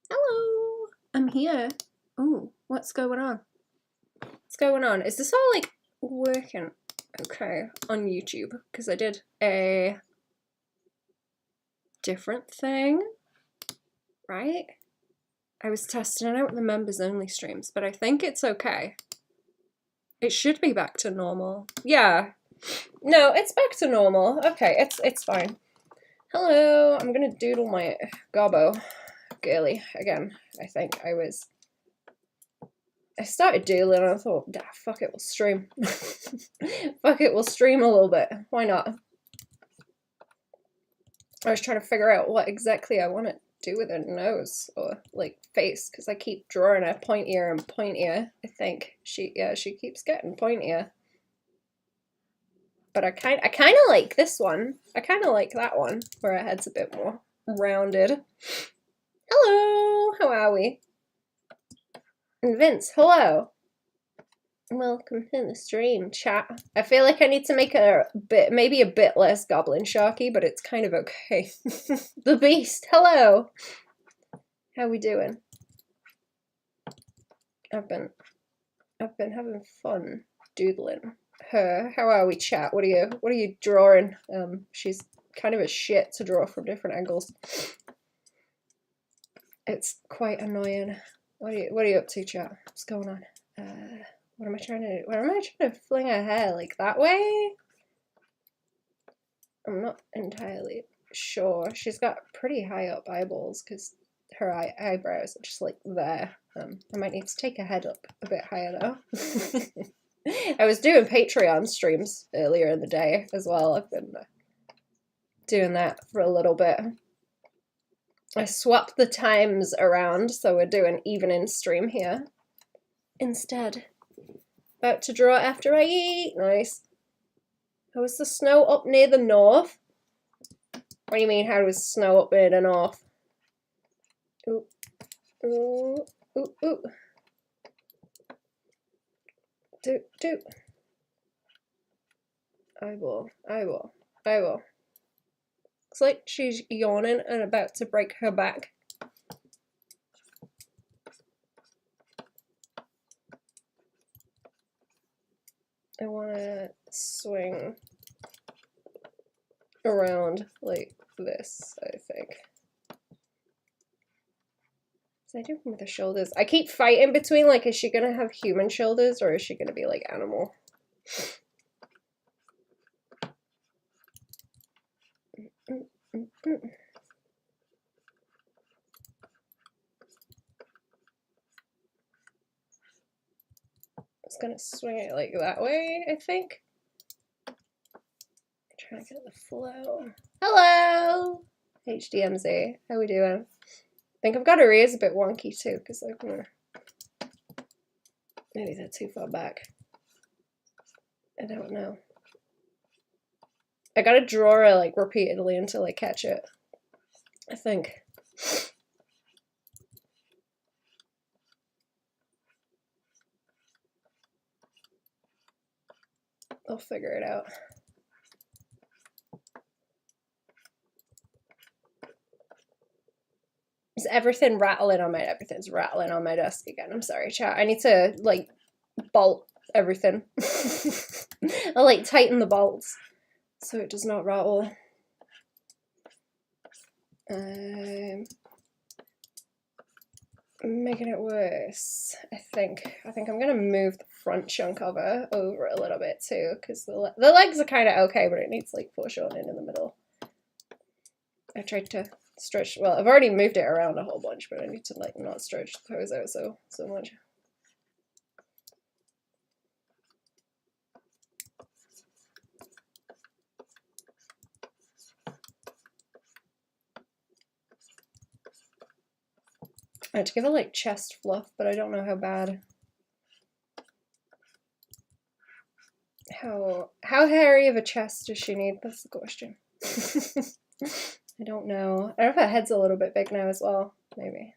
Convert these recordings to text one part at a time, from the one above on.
Hello, I'm here. Ooh, what's going on? What's going on? Is this all like working okay on YouTube? Because I did a different thing, right? I was testing out the members only streams, but I think it's okay. It should be back to normal. Yeah. No, it's back to normal. Okay, it's fine. Hello, I'm gonna doodle my gobbo girly again. I think I started doodling and I thought, fuck it, we'll stream. Fuck it, we'll stream a little bit. Why not? I was trying to figure out what exactly I want to do with her nose or like face, because I keep drawing her pointier and pointier. I think she keeps getting pointier. But I kind of like this one. I kind of like that one where her head's a bit more rounded. Hello, how are we? And Vince, hello. Welcome to the stream, chat. I feel like I need to make a bit, maybe a bit less goblin sharky, but it's kind of okay. The Beast, hello. How we doing? I've been having fun doodling her. How are we, chat? What are you drawing? She's kind of a shit to draw from different angles. It's quite annoying. What are you up to, chat? What's going on? What am I trying to do? Where am I trying to fling her hair? Like that way? I'm not entirely sure. She's got pretty high up eyeballs because her eyebrows are just like there. I might need to take her head up a bit higher though. I was doing Patreon streams earlier in the day as well. I've been doing that for a little bit. I swapped the times around, so we're doing evening stream here instead. About to draw after I eat. Nice. How is the snow up near the north? What do you mean, how is snow up near the north? Ooh. Ooh. Ooh. Ooh. Do. Eyeball. Eyeball. Eyeball. Looks like she's yawning and about to break her back. I want to swing around like this, I think. What's I doing with the shoulders? I keep fighting between, like, is she going to have human shoulders or is she going to be, like, animal? I was gonna swing it like that way, I think. I'm trying to get the flow. Hello! HDMZ, how we doing? I think I've got her ears a bit wonky too, because like, maybe they're too far back. I don't know. I gotta draw her like repeatedly until I catch it, I think. I'll figure it out. Is everything rattling on my, everything's rattling on my desk again. I'm sorry, chat. I need to like bolt everything. I'll like tighten the bolts so it does not rattle. Making it worse, I think I'm gonna move the front chunk of her over a little bit too, because the legs are kind of okay, but it needs like foreshortening in the middle. I tried to stretch, well, I've already moved it around a whole bunch, but I need to like not stretch the pose out so much. I had to give her like chest fluff, but I don't know how bad. How hairy of a chest does she need? That's the question. I don't know. I don't know if her head's a little bit big now as well. Maybe.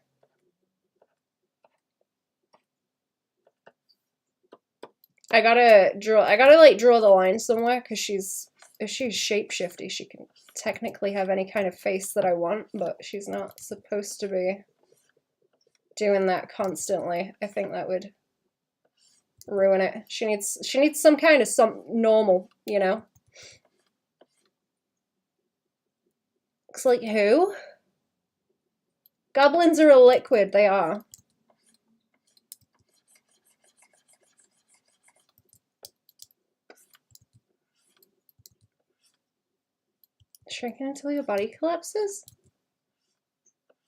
I gotta like draw the line somewhere, because if she's shapeshifty, she can technically have any kind of face that I want, but she's not supposed to be. doing that constantly. I think that would ruin it. She needs some kind of normal, you know? Looks like who? Goblins are a liquid, they are. Shrinking until your body collapses?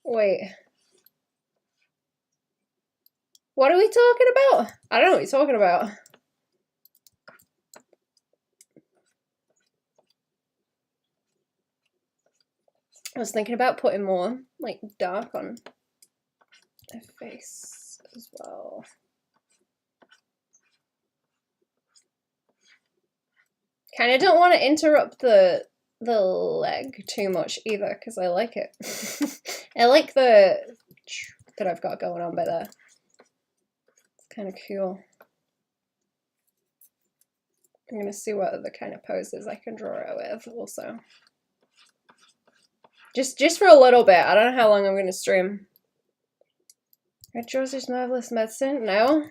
Wait. What are we talking about? I don't know what you're talking about. I was thinking about putting more, like, dark on her face as well. Kind of don't want to interrupt the leg too much either, because I like it. I like the that I've got going on by there. It's kind of cool. I'm going to see what other kind of poses I can draw it with also. Just for a little bit. I don't know how long I'm going to stream. Red Rose's Marvelous Medicine? No?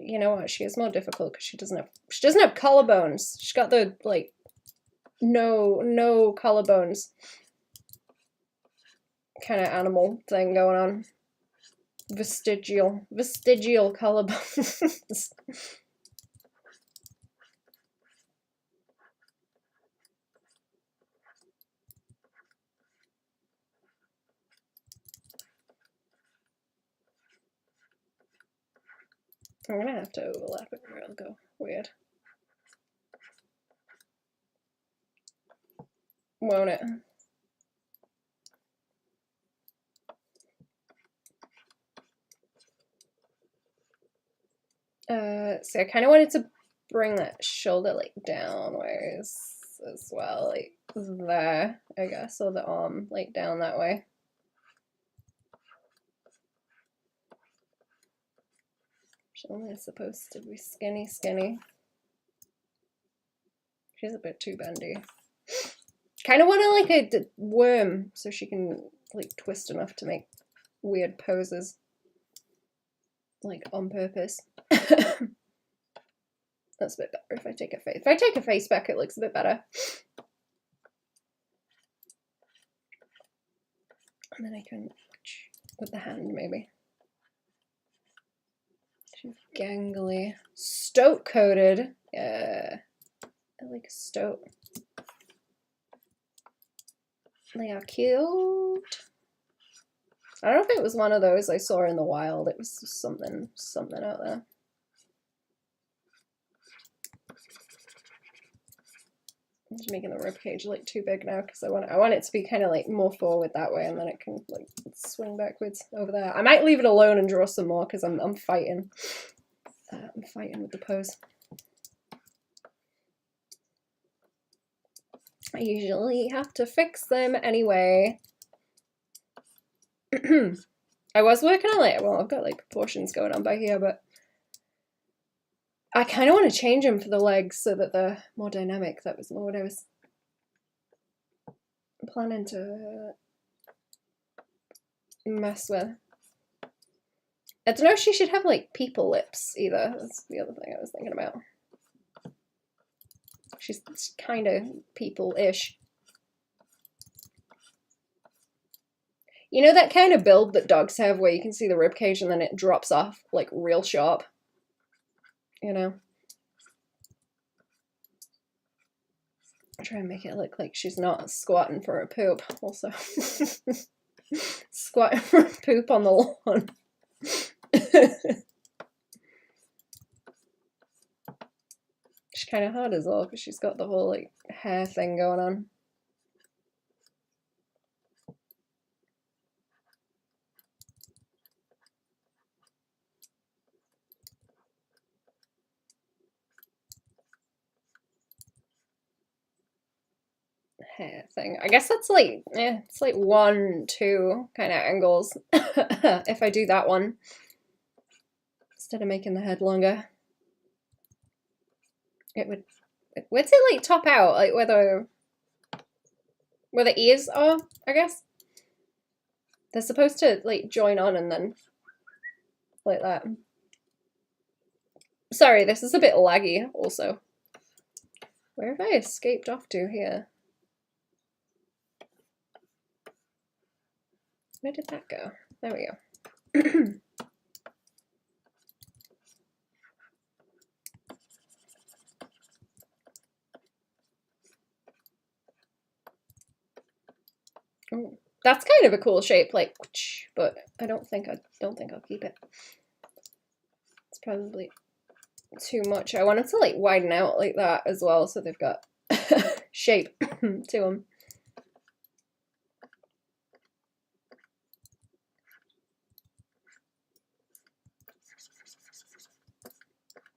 You know what? She is more difficult because she doesn't have collarbones. She's got the, like, no collarbones kind of animal thing going on. Vestigial collarbones. I'm gonna have to overlap it or it'll go weird. Won't it? So I kind of wanted to bring that shoulder like downwards as well, like there, I guess, or the arm like down that way. She's only supposed to be skinny. She's a bit too bendy. Kind of want to like a worm so she can like twist enough to make weird poses, like on purpose. That's a bit better if I take a face. If I take a face back, it looks a bit better. And then I can with the hand maybe. She's gangly, stoat coated. Yeah, I like stoat. They are cute. I don't know if it was one of those I saw in the wild. It was something out there. I'm just making the ribcage like too big now because I want it to be kind of like more forward that way, and then it can like swing backwards over there. I might leave it alone and draw some more because I'm fighting. I'm fighting with the pose. I usually have to fix them anyway. I was working on like, well, I've got like proportions going on by here, but I kind of want to change them for the legs so that they're more dynamic. That was more what I was planning to mess with. I don't know if she should have like people lips either. That's the other thing I was thinking about. She's kind of people-ish. You know that kind of build that dogs have where you can see the ribcage and then it drops off like real sharp? You know? Try and make it look like she's not squatting for a poop also. Squatting for a poop on the lawn. She's kind of hard as well because she's got the whole like hair thing going on. Hair thing. I guess that's like, it's like 1, 2 kind of angles. If I do that one instead of making the head longer, it would. Where's it like top out? Like where the ears are, I guess. They're supposed to like join on and then like that. Sorry, this is a bit laggy also. Where have I escaped off to here? Where did that go? There we go. Oh, that's kind of a cool shape, like, but I don't think I'll keep it. It's probably too much. I want it to like widen out like that as well, so they've got shape to them.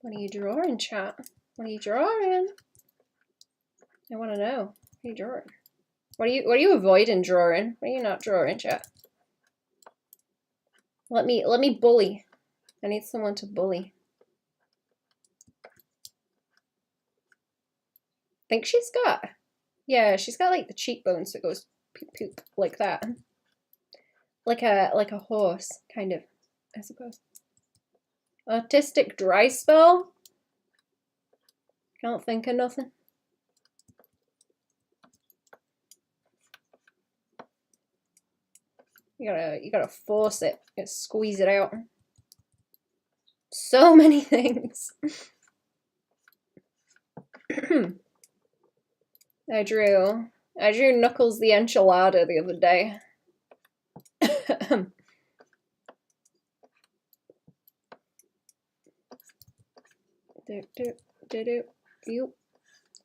What are you drawing, chat? What are you drawing? I want to know. What are you drawing? What are you avoiding drawing? What are you not drawing, chat? Let me bully. I need someone to bully. I think she's got, yeah, she's got like the cheekbones that goes poop poop like that. Like a horse, kind of, I suppose. Autistic dry spell? Can't think of nothing. You gotta force it. You gotta squeeze it out. So many things. I drew Knuckles the enchilada the other day.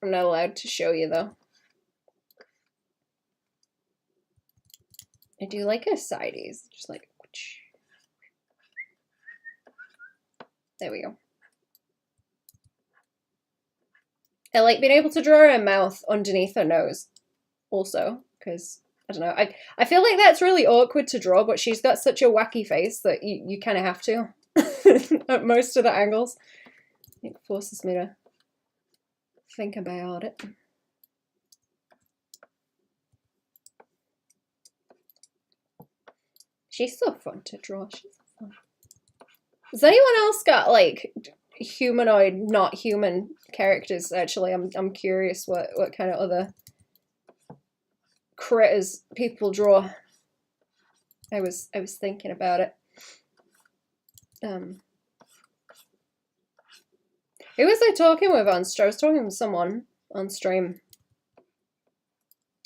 I'm not allowed to show you though. I do like a sideys, just like, there we go. I like being able to draw a mouth underneath her nose also, because I don't know, I feel like that's really awkward to draw, but she's got such a wacky face that you kind of have to at most of the angles. It forces me to think about it. She's so fun to draw. She's so fun. Has anyone else got like humanoid, not human characters? Actually, I'm curious what kind of other critters people draw. I was thinking about it. Who was I talking with on stream? I was talking with someone on stream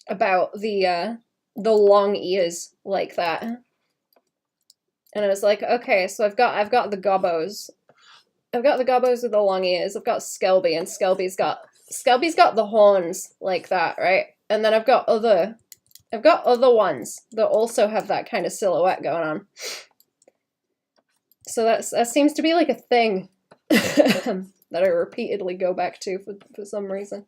about the long ears like that. And I was like, okay, so I've got the gobbos. I've got the gobbos with the long ears. I've got Skelby, and Skelby's got the horns like that, right? And then I've got other ones that also have that kind of silhouette going on. So that seems to be like a thing that I repeatedly go back to for some reason.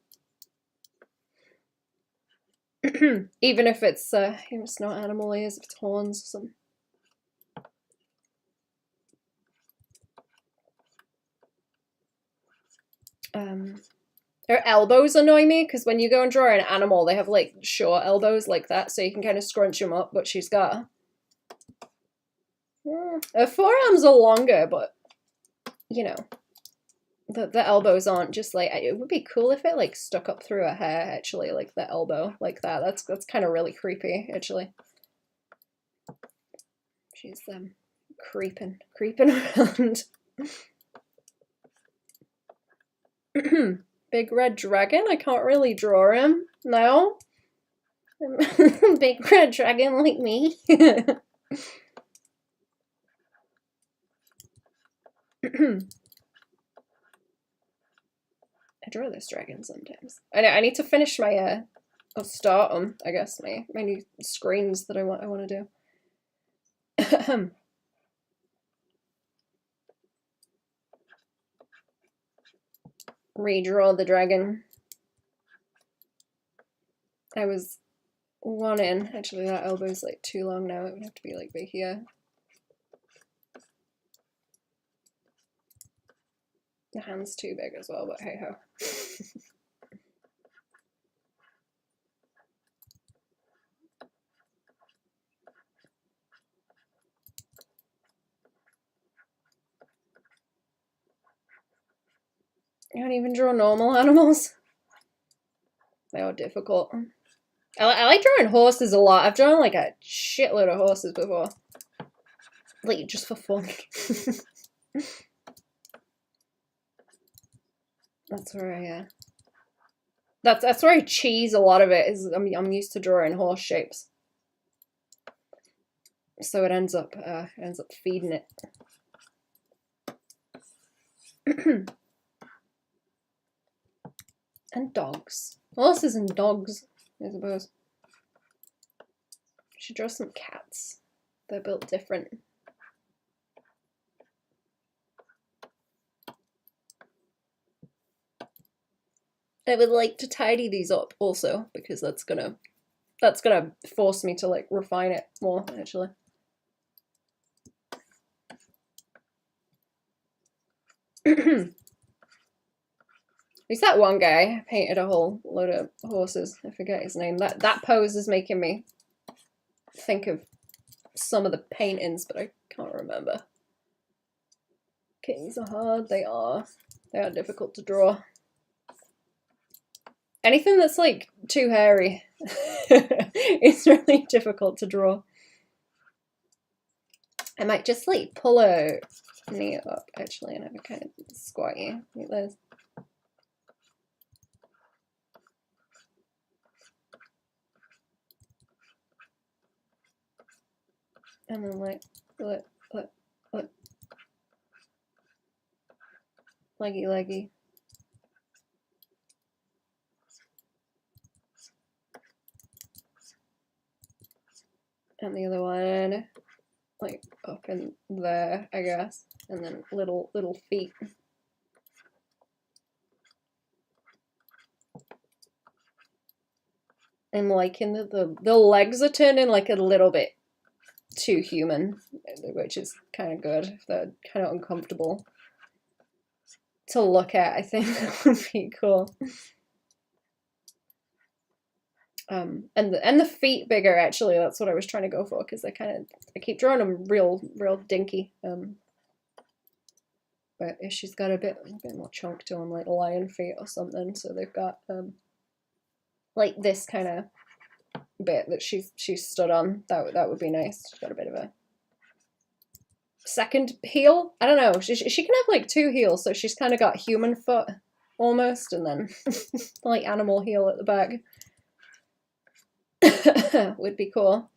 Even if it's not animal ears, if it's horns or something. Her elbows annoy me because when you go and draw an animal, they have like short elbows like that, so you can kind of scrunch them up. But she's got her forearms are longer, but you know, the elbows aren't just like. It would be cool if it like stuck up through her hair, actually, like the elbow like that. That's kind of really creepy, actually. She's creeping around. Big red dragon? I can't really draw him. No? Big red dragon like me? I draw this dragon sometimes. I need to finish my or start them, I guess, my new screens that I want to do. Redraw the dragon. I was wanting, actually that elbow's like too long now, it would have to be like right here. The hand's too big as well, but hey ho. You can't even draw normal animals. They are difficult. I like drawing horses a lot. I've drawn like a shitload of horses before. Like, just for fun. That's where I, that's where I cheese a lot of it, is I'm used to drawing horse shapes. So it ends up feeding it. And dogs. Horses and dogs, I suppose. Should draw some cats. They're built different. I would like to tidy these up also, because that's gonna force me to like refine it more, actually. There's that one guy painted a whole load of horses. I forget his name. That pose is making me think of some of the paintings, but I can't remember. Kittens are hard. They are difficult to draw. Anything that's like too hairy is really difficult to draw. I might just like pull a knee up actually and have a kind of squatty like this. And then like leggy. And the other one like up in there, I guess. And then little feet. I'm liking the legs are turning like a little bit too human, which is kind of good. They're kind of uncomfortable to look at. I think that would be cool. And the feet bigger, actually. That's what I was trying to go for, because I keep drawing them real dinky. But she's got a bit more chunk to them, like lion feet or something. So they've got like this kind of bit that she's stood on. That would be nice. She's got a bit of a second heel. I don't know. She can have like two heels, so she's kind of got human foot almost, and then like animal heel at the back. Would be cool.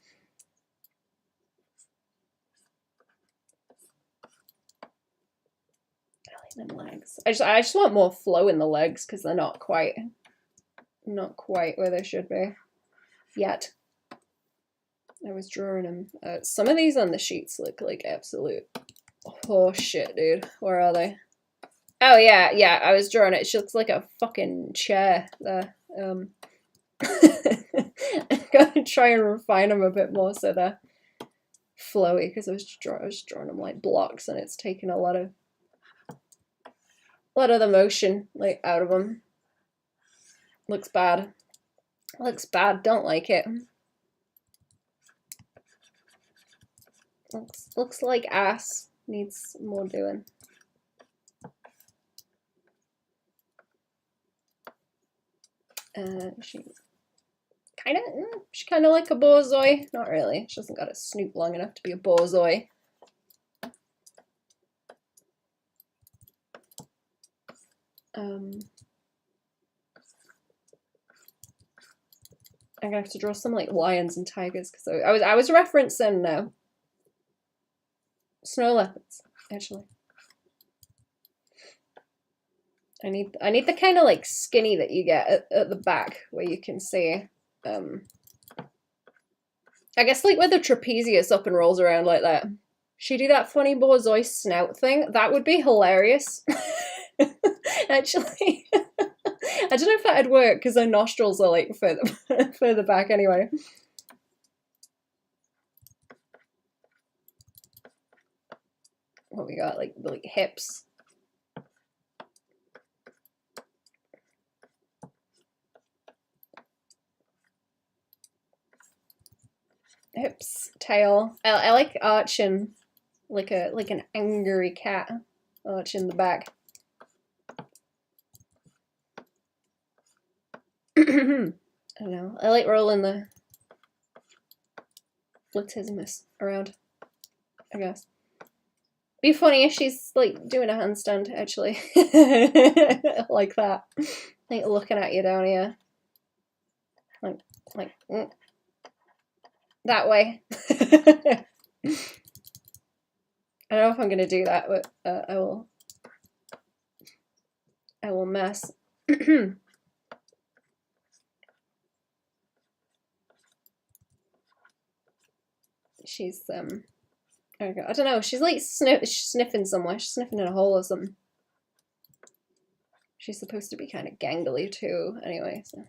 I like them legs. I just want more flow in the legs, because they're not quite where they should be yet. I was drawing them. Some of these on the sheets look like absolute horse shit, dude. Where are they? Oh yeah, I was drawing it. She looks like a fucking chair there. I'm gonna try and refine them a bit more so they're flowy, because I was drawing them like blocks, and it's taken a lot of the motion like out of them. Looks bad. Don't like it. Looks like ass. Needs more doing. She's kind of like a borzoi. Not really. She doesn't got a snoot long enough to be a borzoi. I'm gonna have to draw some like lions and tigers, because I was referencing snow leopards actually. I need the kind of like skinny that you get at the back, where you can see I guess like where the trapezius up and rolls around like that. She do that funny borzoi snout thing. That would be hilarious. Actually. I don't know if that'd work, because her nostrils are like further back anyway. What we got? Like hips. Hips, tail. I like arching, like an angry cat arching the back. I don't know. I like rolling the latissimus around, I guess. Be funny if she's like doing a handstand, actually. Like that. Like looking at you down here. Like that way. I don't know if I'm gonna do that, but I will mess. She's I don't know. She's like sniffing somewhere. She's sniffing in a hole or something. She's supposed to be kind of gangly too, anyway. So.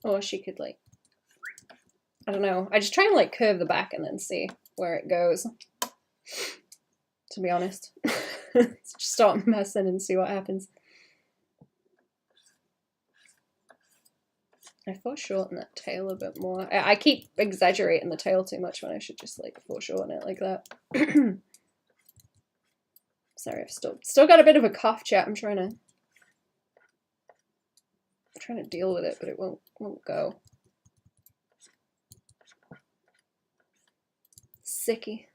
Or she could like, I don't know. I just try and like curve the back and then see where it goes. To be honest. Just start messing and see what happens. I foreshorten that tail a bit more. I keep exaggerating the tail too much when I should just like foreshorten it like that. Sorry, I've still got a bit of a cough, chat. I'm trying to deal with it, but it won't go. Sicky.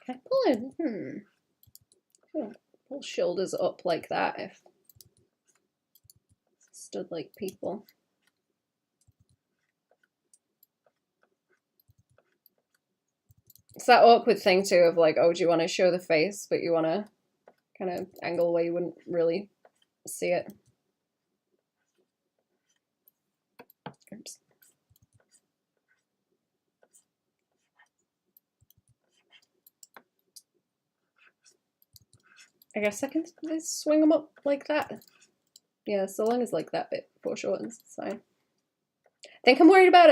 Can I pull it? Pull shoulders up like that if stood like people. It's that awkward thing too of like, oh, do you want to show the face, but you want to kind of angle where you wouldn't really see it. Oops. I guess I can swing them up like that. Yeah, so long as like that bit foreshortens, it's fine. I think I'm worried about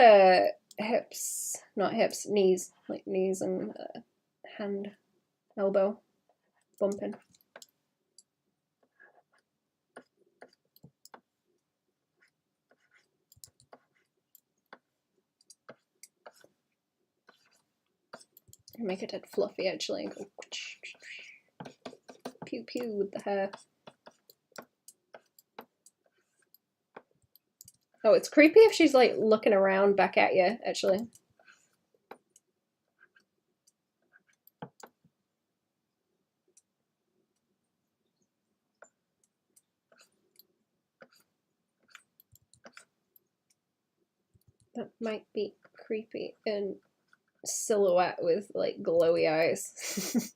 hips, not hips, knees, like knees and hand, elbow bumping. Make it dead fluffy actually and go pew pew with the hair. Oh, it's creepy if she's like looking around back at you, actually. That might be creepy in silhouette with like glowy eyes.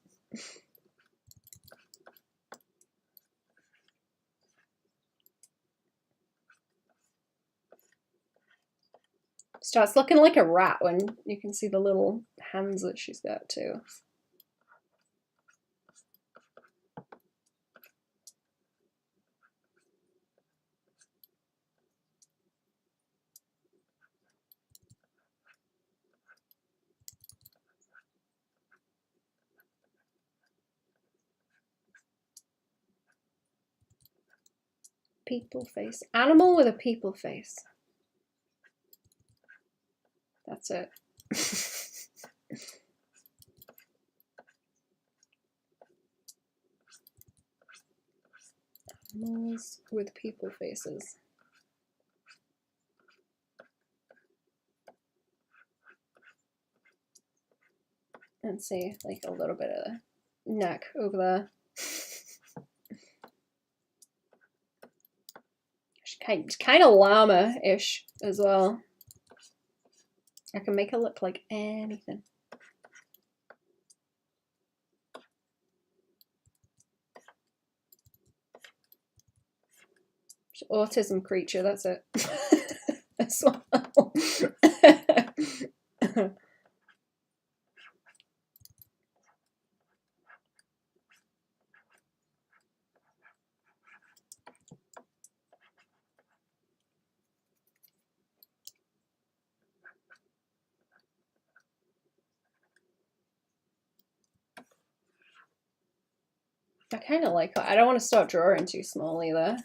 Starts looking like a rat when you can see the little hands that she's got too. People face. Animal with a people face. That's it. Animals with people faces. And see, like a little bit of the neck over there. It's kind of llama-ish as well. I can make it look like anything. Autism creature, that's it. As well. I kind of like that. I don't want to start drawing too small either.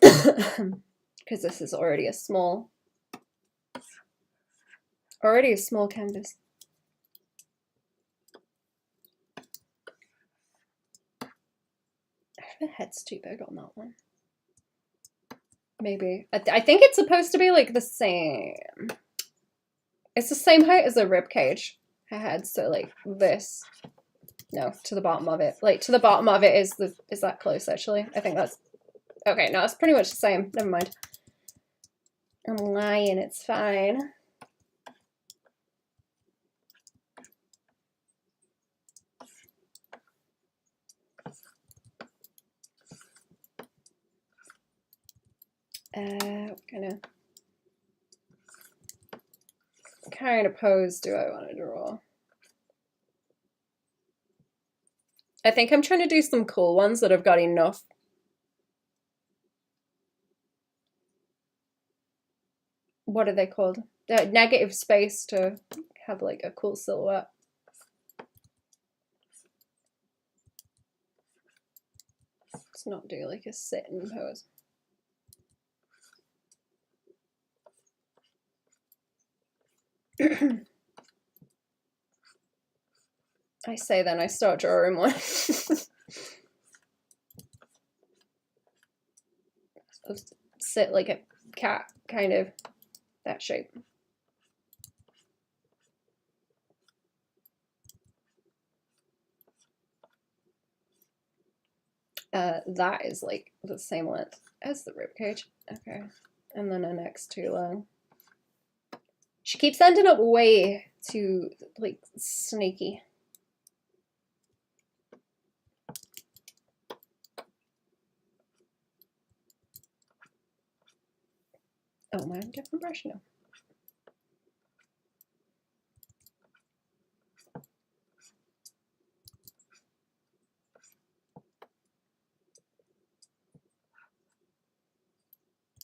Because this is already a small canvas. The head's too big on that one. Maybe. I think it's supposed to be like the same. It's the same height as the rib cage. Her head, so like this. No, to the bottom of it. Like to the bottom of it is that close actually? I think that's okay. No, it's pretty much the same. Never mind. I'm lying. It's fine. What kind of pose do I want to draw? I think I'm trying to do some cool ones that have got enough. What are they called? Negative space to have like a cool silhouette. Let's not do like a sitting pose. I say then I start drawing one. Sit like a cat, kind of that shape. That is like the same length as the ribcage. Okay, and then her neck's too long. She keeps ending up way too like snaky. Oh, am I on a different brush now?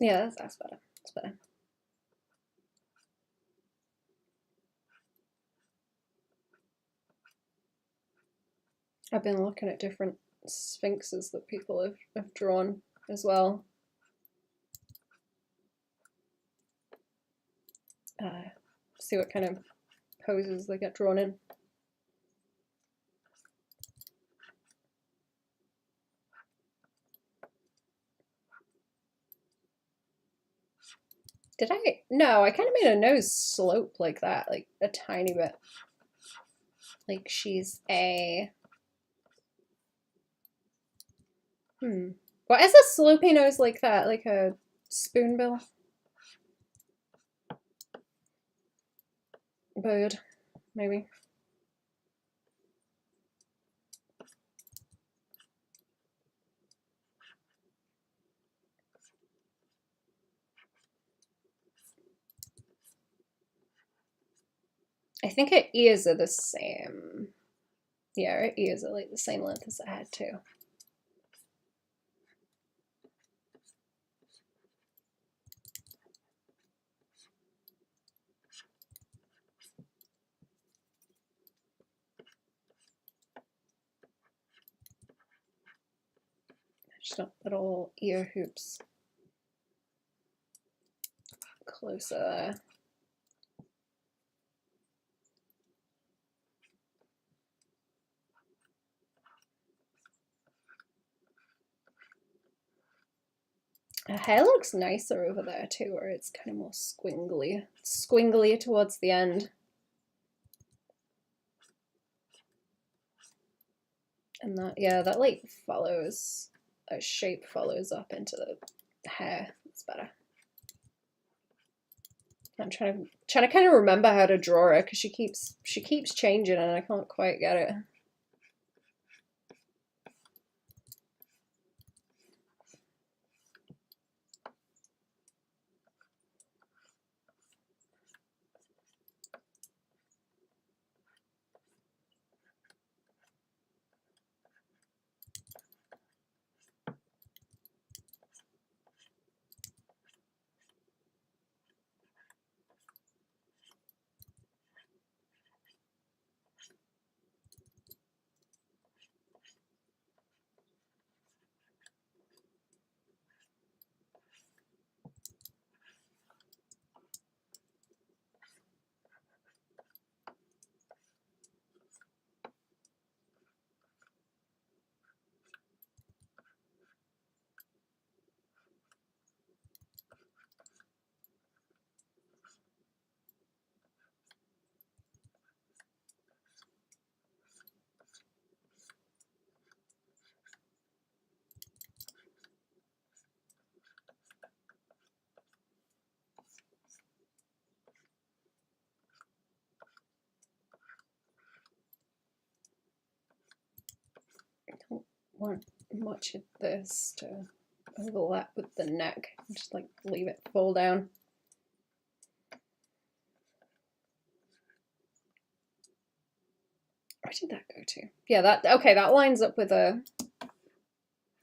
Yeah, that's better. That's better. I've been looking at different sphinxes that people have drawn as well. See what kind of poses they get drawn in. Did I? No, I kind of made a nose slope like that, like a tiny bit. Like she's a... What is a slopey nose like that? Like a spoonbill? Bird, maybe. I think her ears are the same. Yeah, her ears are like the same length as her head too. Just got little ear hoops closer there. Her hair looks nicer over there too, where it's kind of more squingly towards the end. And that, yeah, that like follows, a shape follows up into the hair. It's better. I'm trying to kind of remember how to draw her because she keeps changing and I can't quite get it. want much of this to overlap with the neck. Just like leave it fall down. Where did that go to? Yeah, that okay, that lines up with a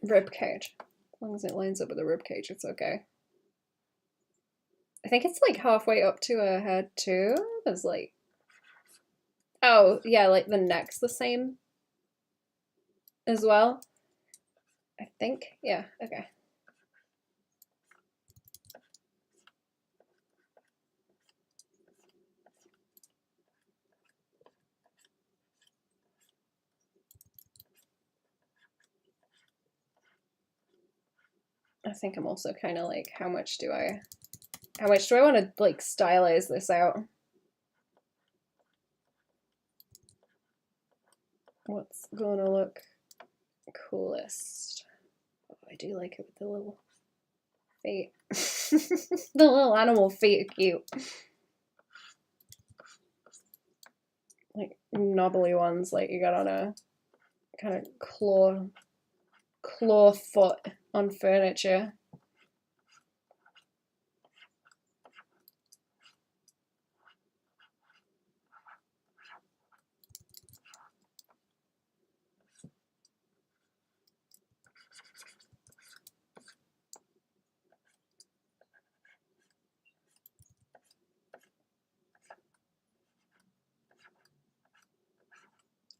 rib cage. As long as it lines up with a rib cage, it's okay. I think it's like halfway up to her head too. There's like, oh yeah, like the neck's the same as well. I think, yeah, okay. I think I'm also kind of like, how much do I want to like stylize this out? What's gonna look coolest? Oh, I do like it with the little feet. The little animal feet are cute. Like knobbly ones like you got on a kind of claw foot on furniture.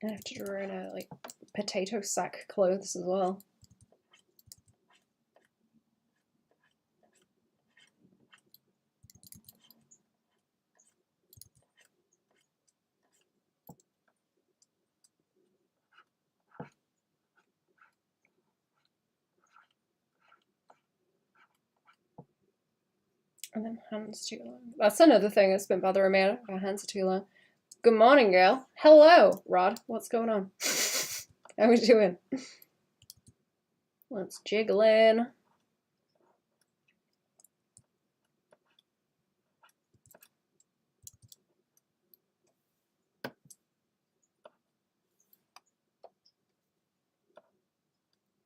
I have to draw in a like potato sack clothes as well. And then hands too long. That's another thing that's been bothering me. My hands are too long. Good morning, girl. Hello, Rod. What's going on? How we doing? Let's jiggle in.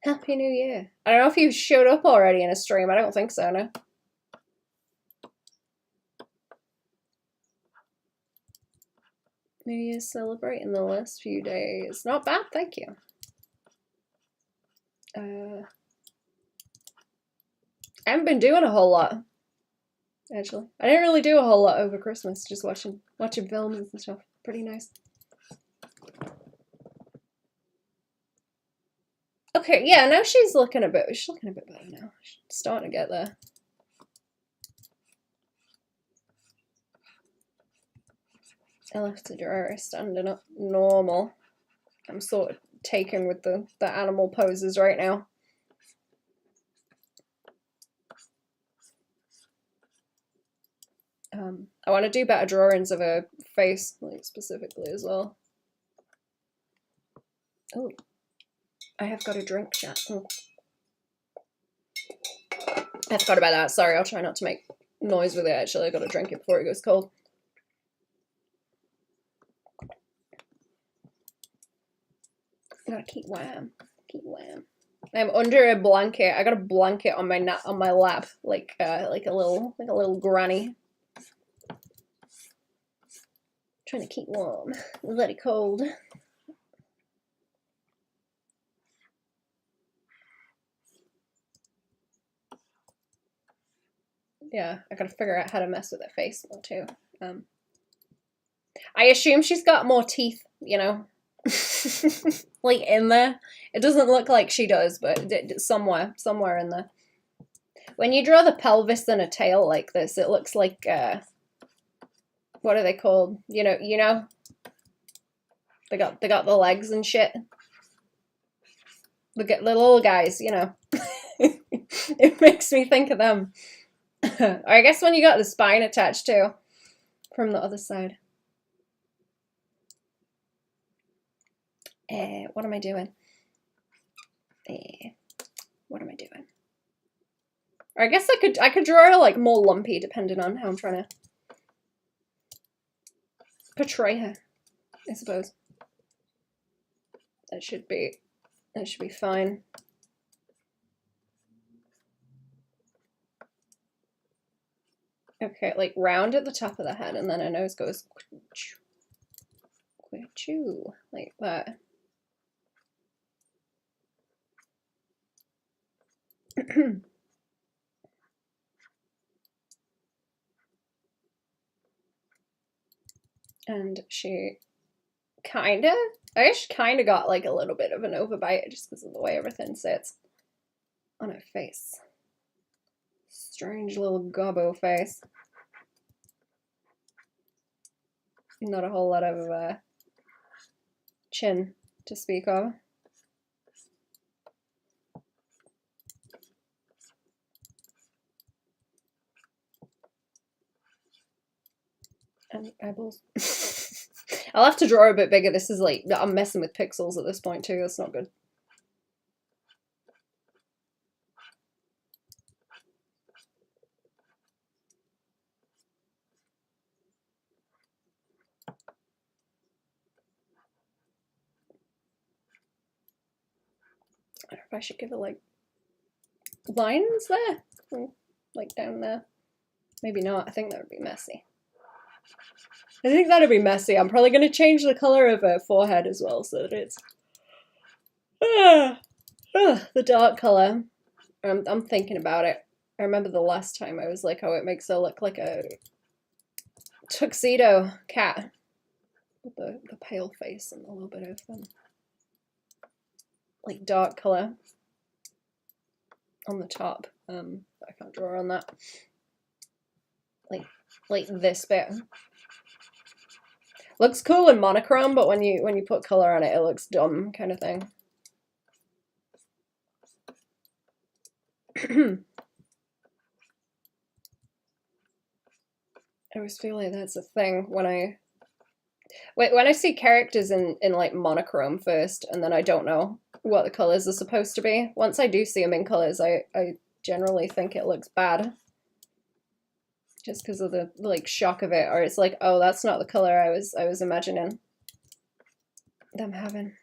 Happy New Year. I don't know if you showed up already in a stream. I don't think so, no. New Year's celebrating the last few days. Not bad, thank you. I haven't been doing a whole lot, actually. I didn't really do a whole lot over Christmas, just watching films and stuff. Pretty nice. Okay, yeah, now she's looking a bit better now. She's starting to get there. I left the drawer standing up normal. I'm sort of taken with the animal poses right now. I want to do better drawings of her face, like specifically as well. Oh, I have got a drink, chat. Oh. I forgot about that. Sorry, I'll try not to make noise with it. Actually, I got to drink it before it goes cold. I gotta keep warm. Keep warm. I'm under a blanket. I got a blanket on my lap, like a little granny. Trying to keep warm. Very cold. Yeah, I gotta figure out how to mess with her face more too. I assume she's got more teeth, you know, like in there. It doesn't look like she does, but somewhere in there. When you draw the pelvis and a tail like this, it looks like what are they called? You know, they got the legs and shit. The little guys, you know. It makes me think of them. Or I guess when you got the spine attached too, from the other side. What am I doing? What am I doing? Or I guess I could draw her like more lumpy depending on how I'm trying to portray her, I suppose. That should be That should be fine. Okay, like round at the top of the head, and then her nose goes like that. And she I actually kind of got like a little bit of an overbite just because of the way everything sits on her face. Strange little gobbo face. Not a whole lot of chin to speak of. And eyeballs. I'll have to draw a bit bigger. This is like, I'm messing with pixels at this point too. That's not good. I don't know if I should give it like lines there, like down there. Maybe not. I think that would be messy. I think that'd be messy. I'm probably going to change the color of her forehead as well so that it's the dark color. I'm thinking about it. I remember the last time I was like, oh, it makes her look like a tuxedo cat with the pale face and a little bit of like dark color on the top. I can't draw on that. Like this bit. Looks cool in monochrome, but when you put color on it, it looks dumb, kind of thing. I always feel like that's a thing when I see characters in like monochrome first, and then I don't know what the colors are supposed to be. Once I do see them in colors, I generally think it looks bad. Just because of the like shock of it, or it's like, oh, that's not the color I was imagining them having.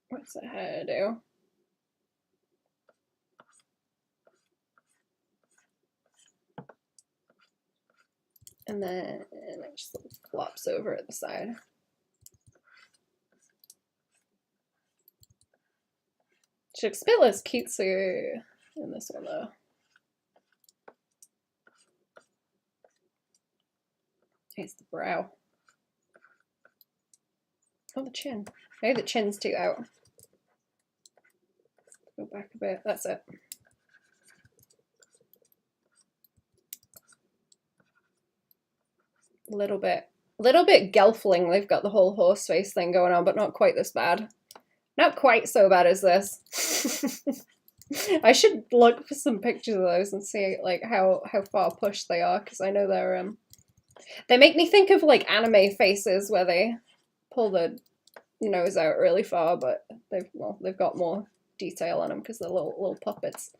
What's the hairdo? And then it just flops over at the side. She looks a bit less cutesy in this one though. Here's the brow. Oh, the chin. Maybe the chin's too out. Go back a bit. That's it. A little bit gelfling. They've got the whole horse face thing going on, but not quite this bad. Not quite so bad as this. I should look for some pictures of those and see like how far pushed they are, because I know they make me think of like anime faces where they pull the nose out really far, but they've got more detail on them because they're little puppets.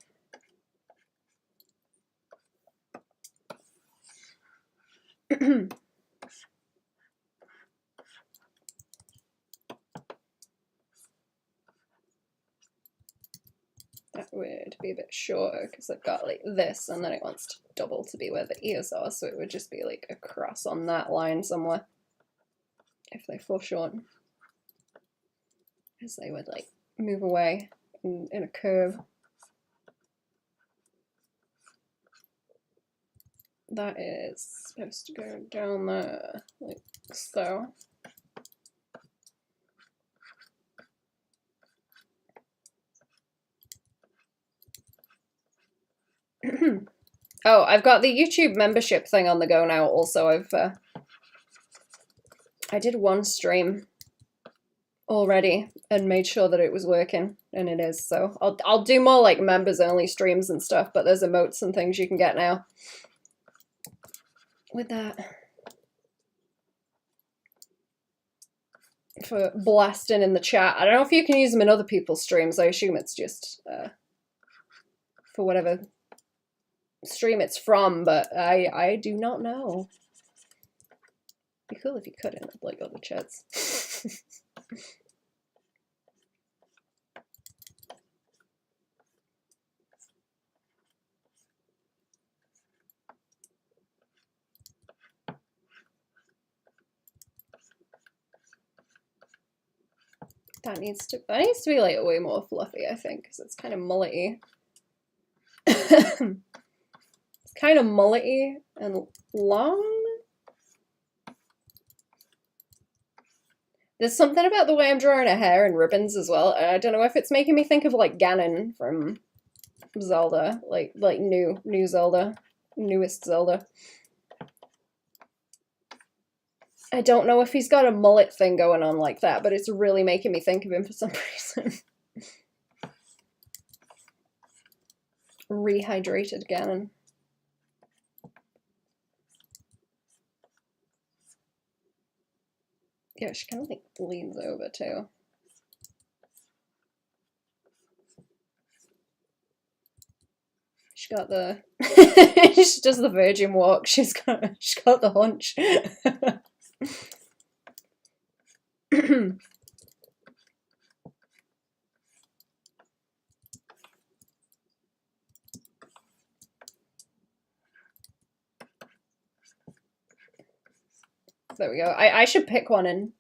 That would be a bit shorter because I've got like this, and then it wants to double to be where the ears are, so it would just be like a cross on that line somewhere if they fall short, as they would like move away in a curve. That is supposed to go down there like so. Oh, I've got the YouTube membership thing on the go now also. I did one stream already and made sure that it was working, and it is, so I'll do more like members only streams and stuff, but there's emotes and things you can get now with that. for blasting in the chat. I don't know if you can use them in other people's streams. I assume it's just for whatever stream it's from, but I do not know. Be cool if you could in like other chats. That needs to be like way more fluffy, I think, because it's kind of mullety. It's kind of mullety and long. There's something about the way I'm drawing her hair and ribbons as well. I don't know if it's making me think of like Ganon from Zelda, like new Zelda, newest Zelda. I don't know if he's got a mullet thing going on like that, but it's really making me think of him for some reason. Rehydrated Ganon. Yeah, she kind of like leans over too. She got the she does the virgin walk. She's got the hunch. There we go. I should pick one and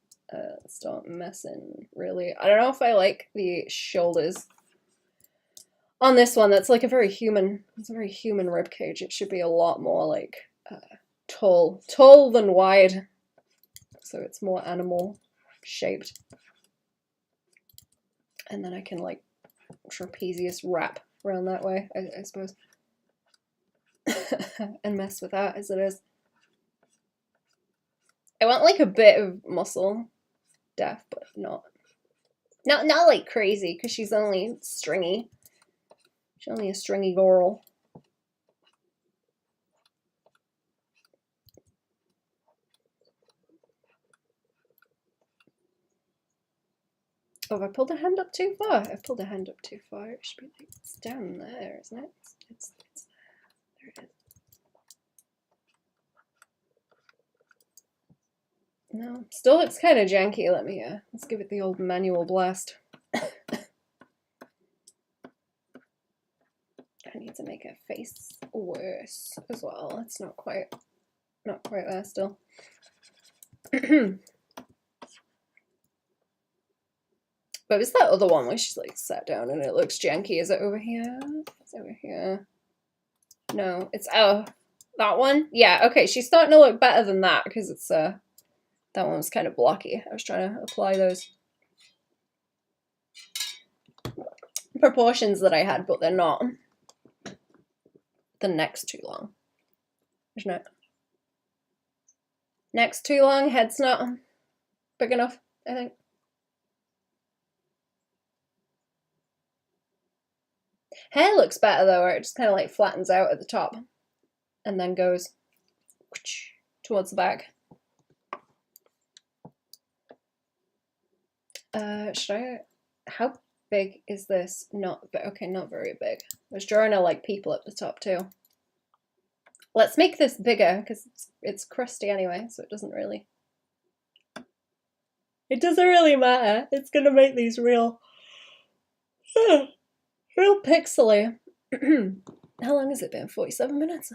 start messing, really. I don't know if I like the shoulders on this one. That's like a very human, it's a very human rib cage. It should be a lot more like tall than wide. So it's more animal shaped. And then I can like trapezius wrap around that way, I suppose. And mess with that as it is. I want like a bit of muscle depth, but not like crazy, because she's only stringy. She's only a stringy girl. Oh, have I pulled a hand up too far? I've pulled a hand up too far. It should be like, it's down there, isn't it? It's there it is. No, still looks kind of janky. Let's give it the old manual blast. I need to make her face worse as well. It's not quite there still. But is that other one where she's like sat down and it looks janky? Is it over here? It's over here. No, it's that one? Yeah, okay, she's starting to look better than that, because it's that one was kind of blocky. I was trying to apply those proportions that I had, but they're not. The neck's too long, isn't it? Neck's too long, head's not big enough, I think. Hair looks better though, where it just kind of like flattens out at the top and then goes towards the back. How big is this? Okay, not very big. I was drawing a like people at the top too. Let's make this bigger, because it's crusty anyway, so it doesn't really matter. It's gonna make these real pixely. How long has it been? 47 minutes?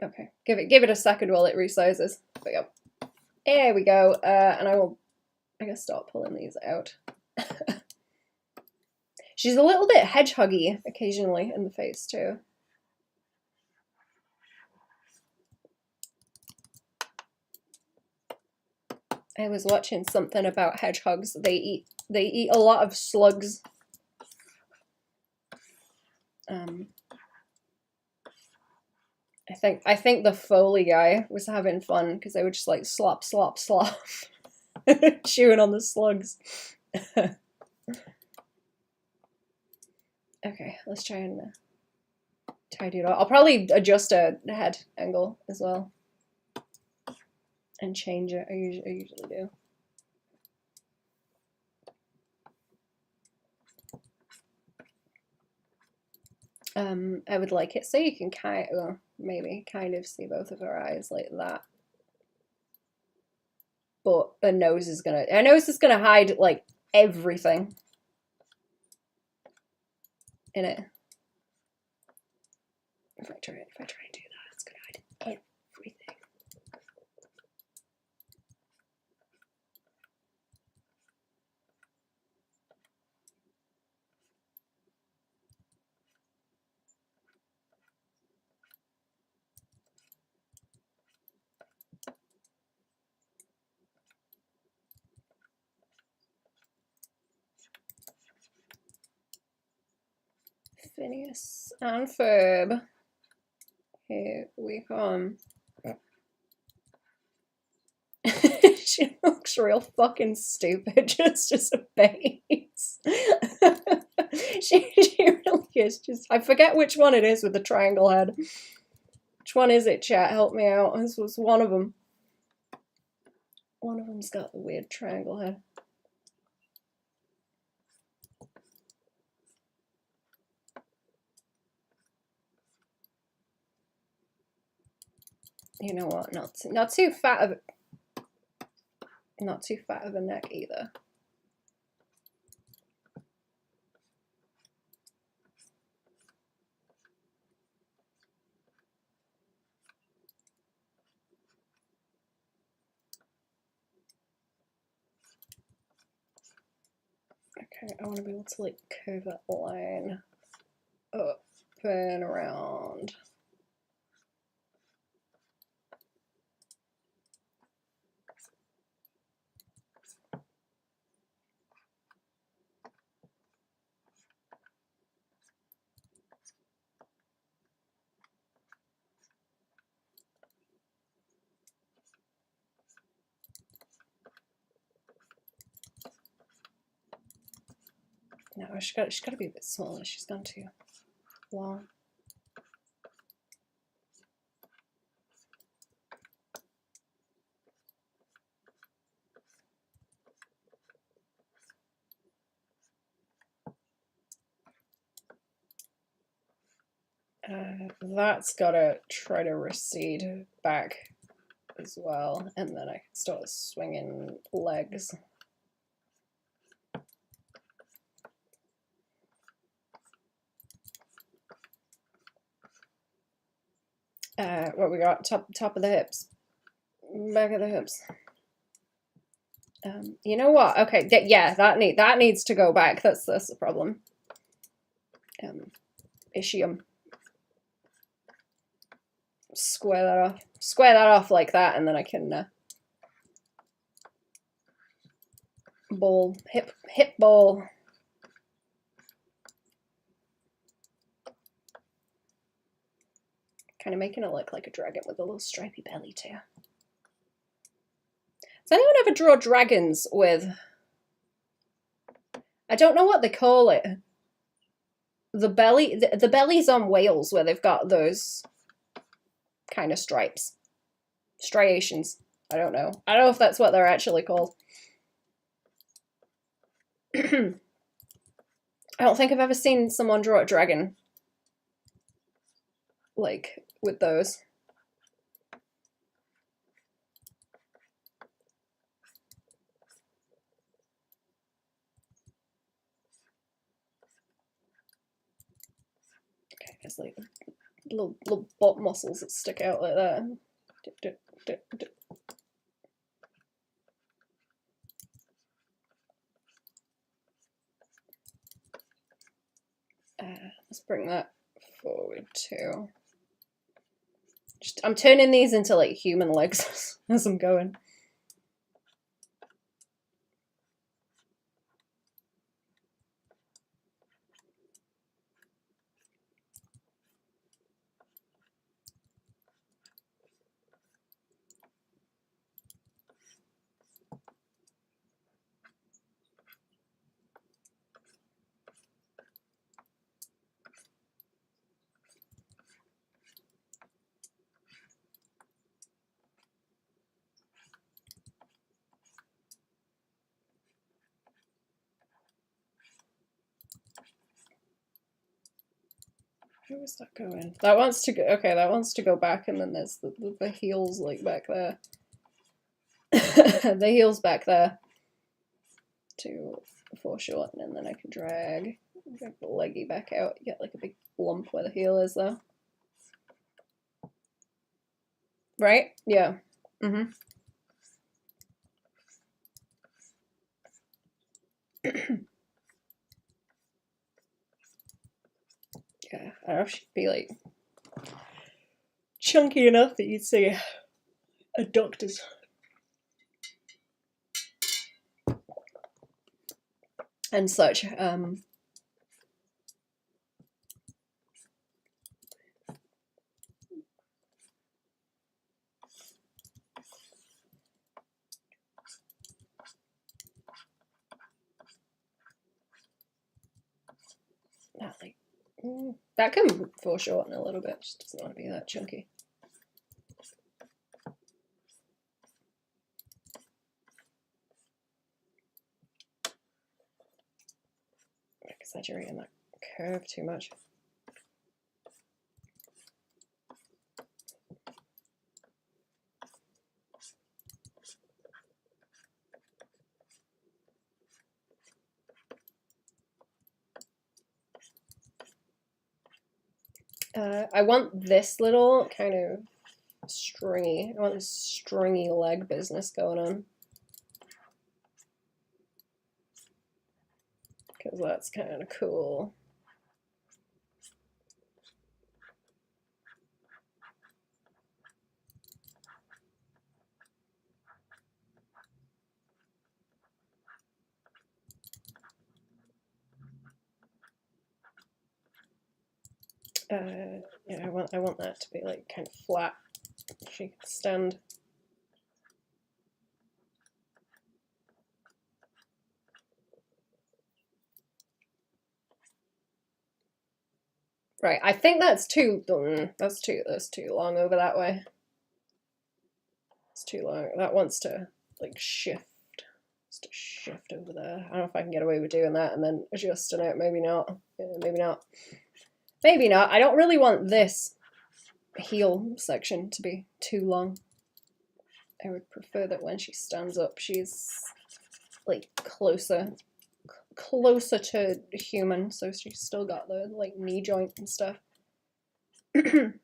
Okay, give it a second while it resizes. There we go. And I guess start pulling these out. She's a little bit hedgehoggy occasionally in the face too. I was watching something about hedgehogs. They eat a lot of slugs. I think the Foley guy was having fun, because they were just like slop slop slop chewing on the slugs. Okay, let's try and tidy it up. I'll probably adjust a head angle as well and change it. I usually do. I would like it so you can maybe kind of see both of her eyes like that. But her nose is gonna hide like everything in it. If I try and do that, it's gonna hide everything. Phineas and Ferb. Here we come. She looks real fucking stupid just as a base. she really is just. I forget which one it is with the triangle head. Which one is it, chat? Help me out. This was one of them. One of them's got the weird triangle head. You know what? Not too fat of a neck either. Okay, I want to be able to like curve that line up and around. No, she's got to be a bit smaller. She's gone too long. That's gotta try to recede back as well, and then I can start swinging legs. What we got? Top of the hips, back of the hips. You know what? Okay, yeah, that needs to go back. That's the problem. Ischium. Square that off like that, and then I can ball hip ball. Kind of making it look like a dragon with a little stripy belly too. Does anyone ever draw dragons with? I don't know what they call it. The bellies on whales where they've got those kind of stripes, striations. I don't know if that's what they're actually called. I don't think I've ever seen someone draw a dragon like with those. Okay, there's like little butt muscles that stick out like that. Let's bring that forward too. I'm turning these into like human legs as I'm going. Where was that going? That wants to go. Okay, that wants to go back, and then there's the heels like back there. The heels back there to foreshorten, and then I can drag the leggy back out. Get like a big lump where the heel is, though. Right? Yeah. Mm-hmm. Yeah, I don't know if she'd be like chunky enough that you'd see a doctor's. And such. Not like that can foreshorten a little bit. Just doesn't want to be that chunky. Exaggerating that curve too much. I want this little kind of stringy. I want this stringy leg business going on. Because that's kind of cool. Yeah, I want that to be like kind of flat. She can stand. Right, I think that's too long over that way. It's too long. That wants to like shift. It's to shift over there. I don't know if I can get away with doing that and then adjusting it. Maybe not. Yeah, maybe not. Maybe not. I don't really want this heel section to be too long. I would prefer that when she stands up, she's like closer to human, so she's still got the like knee joint and stuff. Not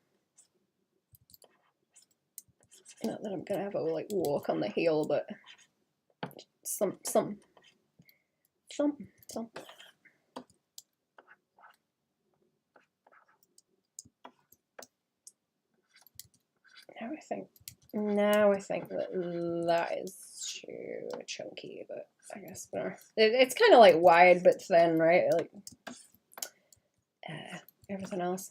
that I'm gonna have a like walk on the heel, but some. Now I think that is too chunky, but I guess it's kind of like wide but thin, right? Like everything else.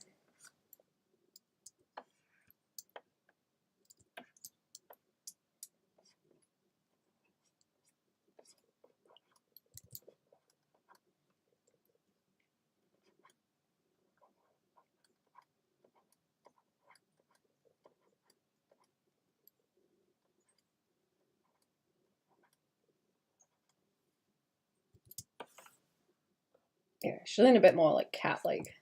Yeah, she's looking a bit more like cat-like.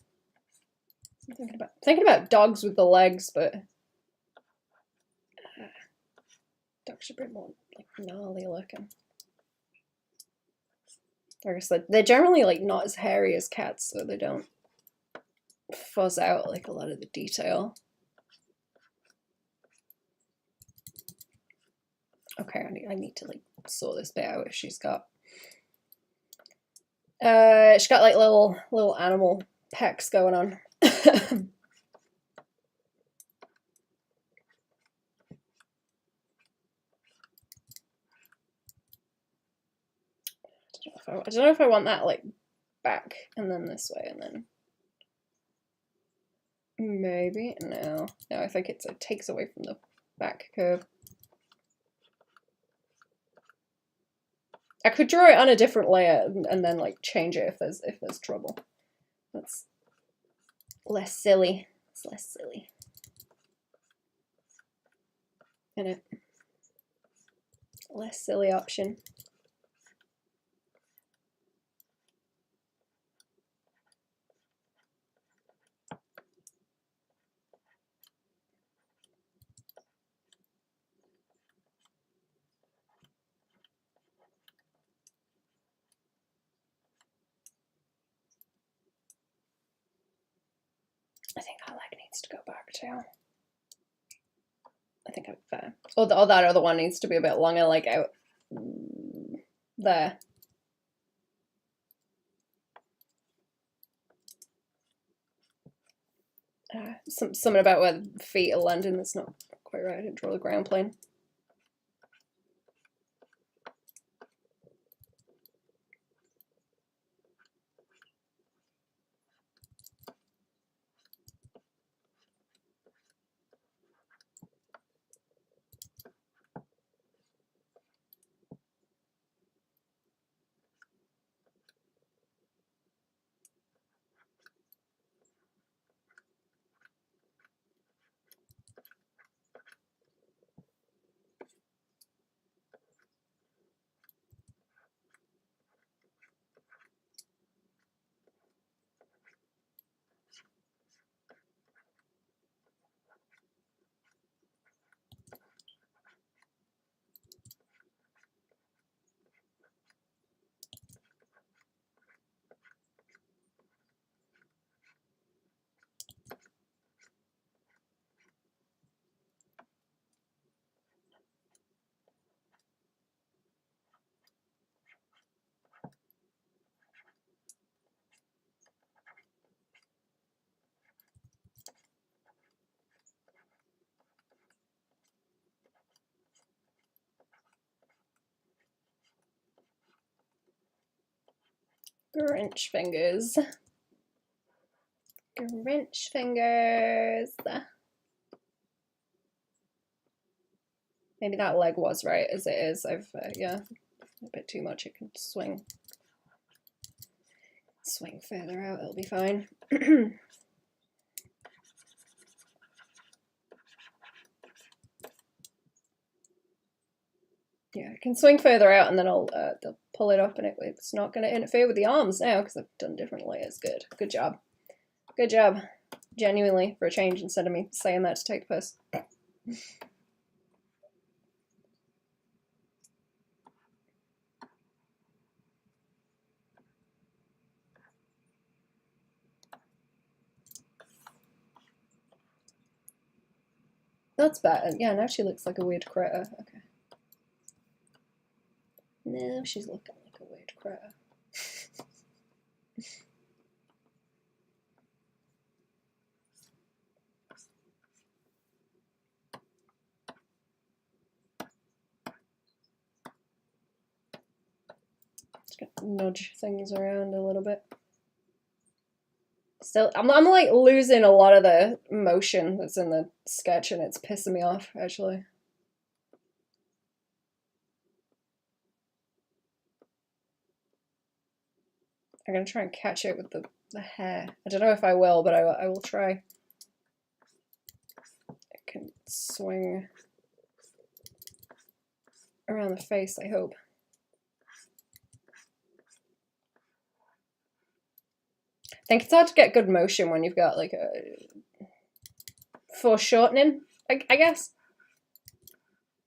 I'm thinking about dogs with the legs, but dogs are a bit more like gnarly looking. Like I said, they're generally like not as hairy as cats, so they don't fuzz out like a lot of the detail. Okay, I need to like sort this bit out if she's got like little animal pecs going on. I don't know if I want that like back and then this way and then maybe no. I think it takes away from the back curve. I could draw it on a different layer and then like change it if there's trouble. That's less silly. It's less silly. And a less silly option. I think our leg needs to go back too. I think I'm fair. Or that other one needs to be a bit longer, like out there. Something about where the feet are landing that's not quite right. I didn't draw the ground plane. Grinch fingers. Grinch fingers. Maybe that leg was right as it is. I've, yeah, a bit too much. It can swing further out. It'll be fine. Yeah, I can swing further out and then I'll pull it up and it's not going to interfere with the arms now because I've done different layers. Good job. Good job. Genuinely, for a change, instead of me saying that to take the piss. That's better. Yeah, now she looks like a weird critter. Okay. Now she's looking like a weird critter. Just gonna nudge things around a little bit. Still, I'm like losing a lot of the motion that's in the sketch and it's pissing me off, actually. I'm gonna try and catch it with the hair. I don't know if I will, but I will try. I can swing around the face, I hope. I think it's hard to get good motion when you've got like a foreshortening, I guess.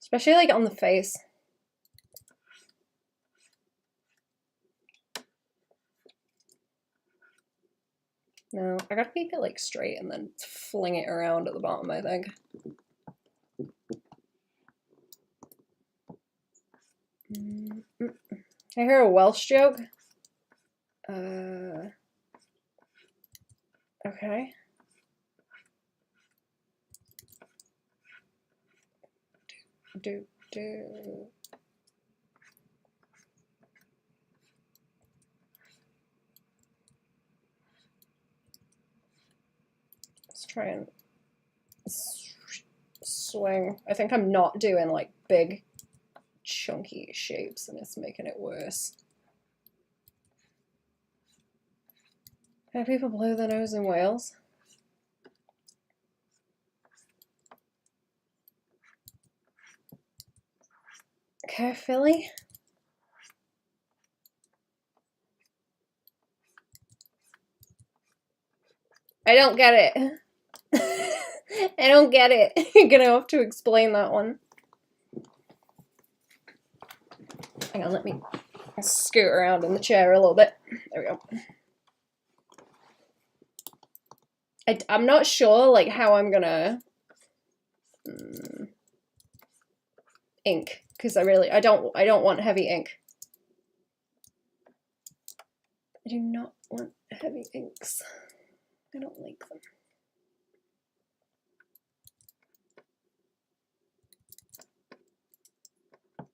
Especially like on the face. No, I gotta keep it like straight and then fling it around at the bottom, I think. I hear a Welsh joke. Okay. Do. Let's try and swing. I think I'm not doing like big chunky shapes and it's making it worse. How do people blow their nose in Wales? Okay, Philly. I don't get it. I don't get it. You're gonna have to explain that one. Hang on, let me scoot around in the chair a little bit. There we go. I'm not sure like how I'm gonna ink, because I don't want heavy ink. I do not want heavy inks. I don't like them.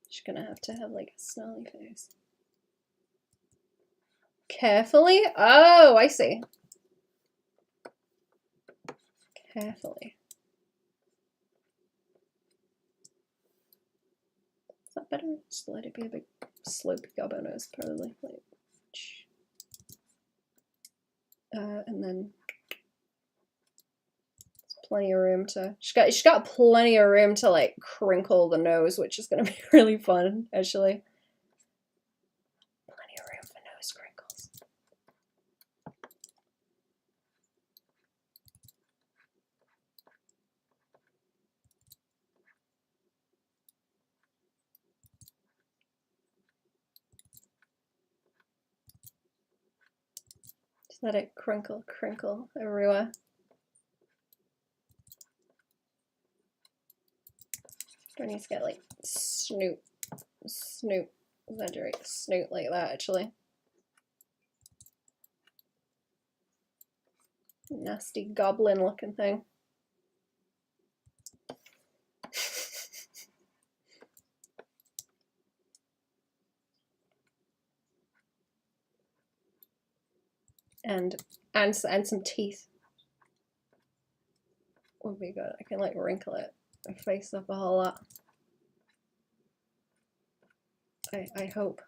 She's gonna have to have like a snarly face. Carefully? Oh, I see. Carefully. Is that better? Just let it be a big slopey gobbo nose, probably. Like, and then plenty of room to. She's got plenty of room to like crinkle the nose, which is gonna be really fun, actually. Plenty of room for nose crinkles. Just let it crinkle everywhere. Do I need to get like snoot, exaggerate snoot like that actually. Nasty goblin looking thing. and some teeth would be good. I can like wrinkle it, my face up a whole lot. I hope.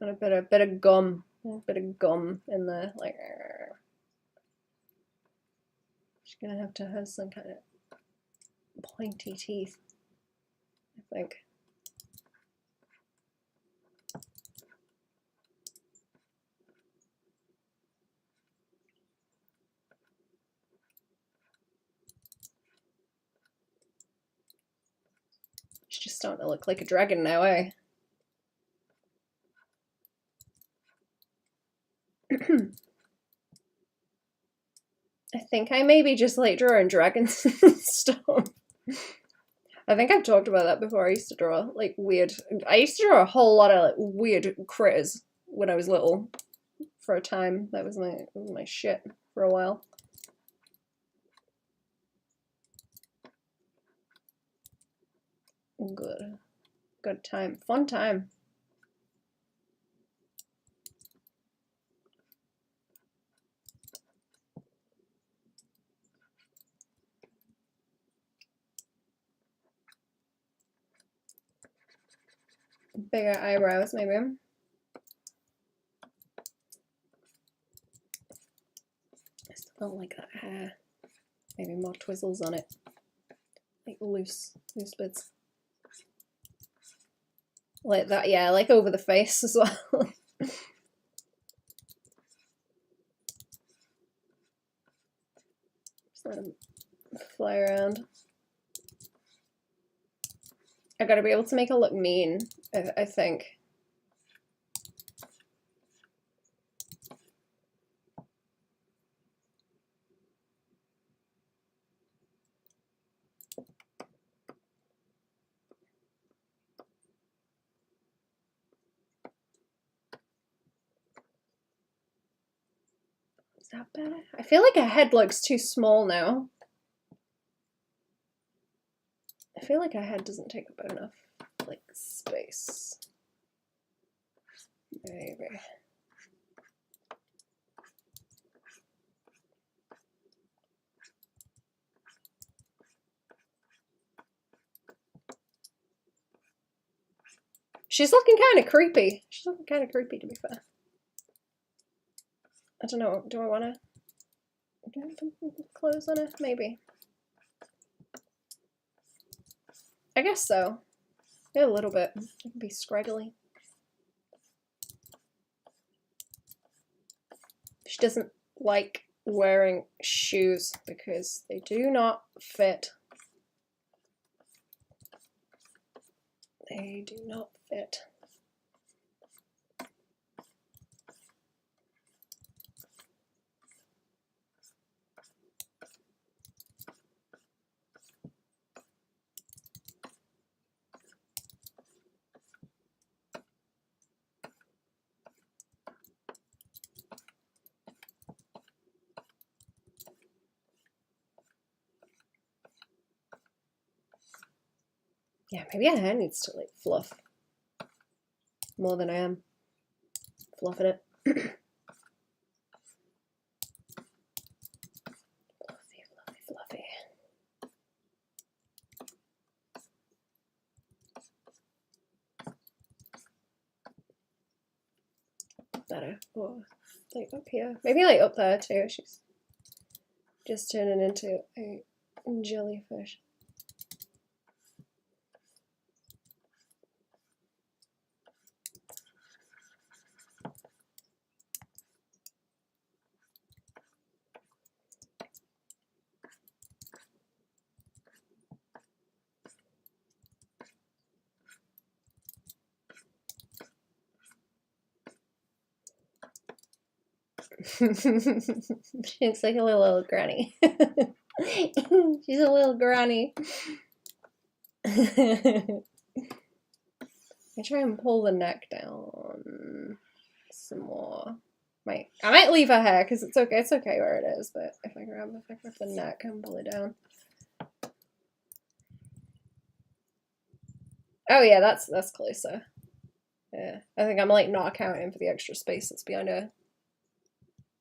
And a bit of gum in there, like. She's gonna have to have some kind of pointy teeth, I think. She's just starting to look like a dragon now, eh? I think I maybe just like drawing dragons and stuff. I think I've talked about that before. I used to draw like weird. I used to draw a whole lot of like weird critters when I was little. For a time, that was my shit for a while. Good time, fun time. Bigger eyebrows, maybe. I still don't like that hair. Maybe more twizzles on it. Like loose bits. Like that, yeah, like over the face as well. Just let them fly around. I gotta be able to make it look mean, I think. Is that better? I feel like her head looks too small now. I feel like her head doesn't take up enough, like, space. Maybe. She's looking kind of creepy. She's looking kind of creepy, to be fair. I don't know. Do I want to put clothes on her? Maybe. I guess so. Yeah, a little bit. It can be scraggly. She doesn't like wearing shoes because they do not fit. They do not fit. Yeah, maybe her hair needs to like fluff more than I am fluffing it. Fluffy, fluffy, fluffy. Better. Or like up here. Maybe like up there too. She's just turning into a jellyfish. She looks like a little granny. She's a little granny. I try and pull the neck down some more. I might leave her hair because it's okay. It's okay where it is. But if I grab the neck and pull it down. Oh yeah, that's closer. Yeah, I think I'm like not accounting for the extra space that's behind her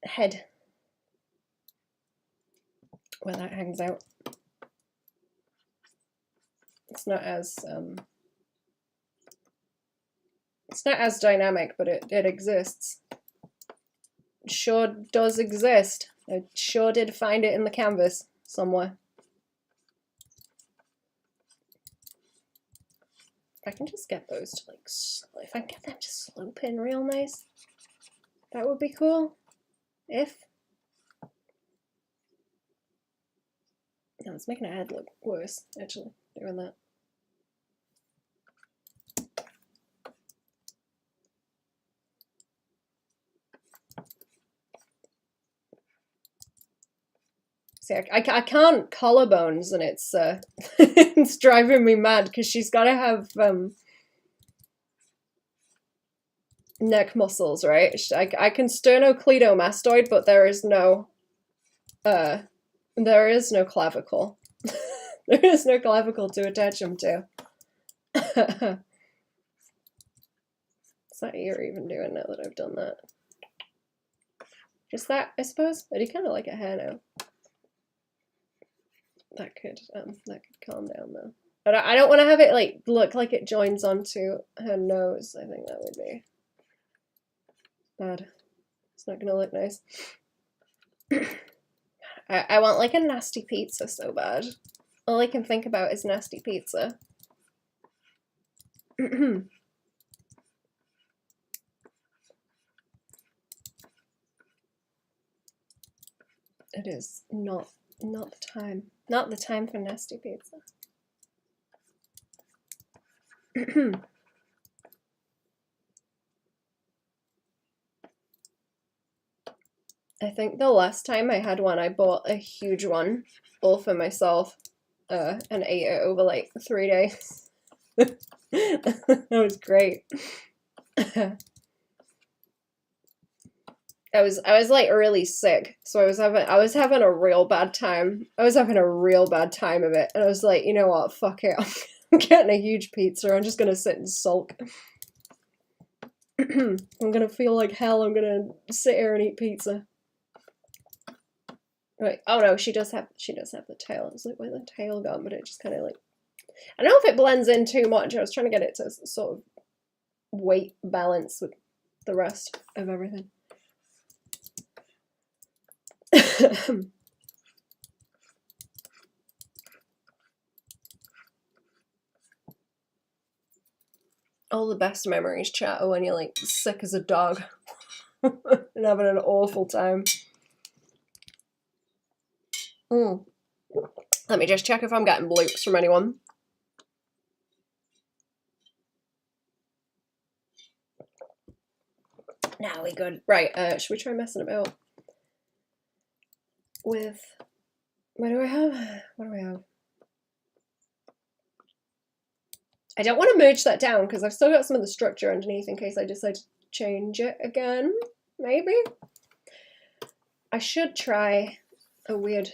head where that hangs out. It's not as dynamic, but it exists. It sure does exist. I sure did find it in the canvas somewhere. I can just get those to like, if I can get them to slope in real nice, that would be cool. If. No, it's making her head look worse, actually, doing that. See, I can't collarbones, and it's it's driving me mad because she's got to have neck muscles, right? I can sternocleidomastoid, but there is no clavicle. There is no clavicle to attach them to. It's not ear even doing now that I've done that. Just that, I suppose. I do kind of like a hair now. That could calm down though. But I don't want to have it like look like it joins onto her nose. I think that would be bad. It's not gonna look nice. I want like a nasty pizza so bad. All I can think about is nasty pizza. It is not the time. Not the time for nasty pizza. I think the last time I had one, I bought a huge one, all for myself, and ate it over like 3 days. That was great. I was like really sick, so I was having a real bad time. I was having a real bad time of it, and I was like, you know what, fuck it, I'm getting a huge pizza. I'm just gonna sit and sulk. I'm gonna feel like hell. I'm gonna sit here and eat pizza. Right. Oh no, she does have the tail. I was like, where's the tail gone? But it just kind of like, I don't know if it blends in too much. I was trying to get it to sort of weight balance with the rest of everything. All the best memories, chat, are when you're like sick as a dog and having an awful time. Let me just check if I'm getting bloops from anyone. Now we good. Right, should we try messing about with, what do I have? I don't want to merge that down because I've still got some of the structure underneath in case I decide to change it again, maybe. I should try a weird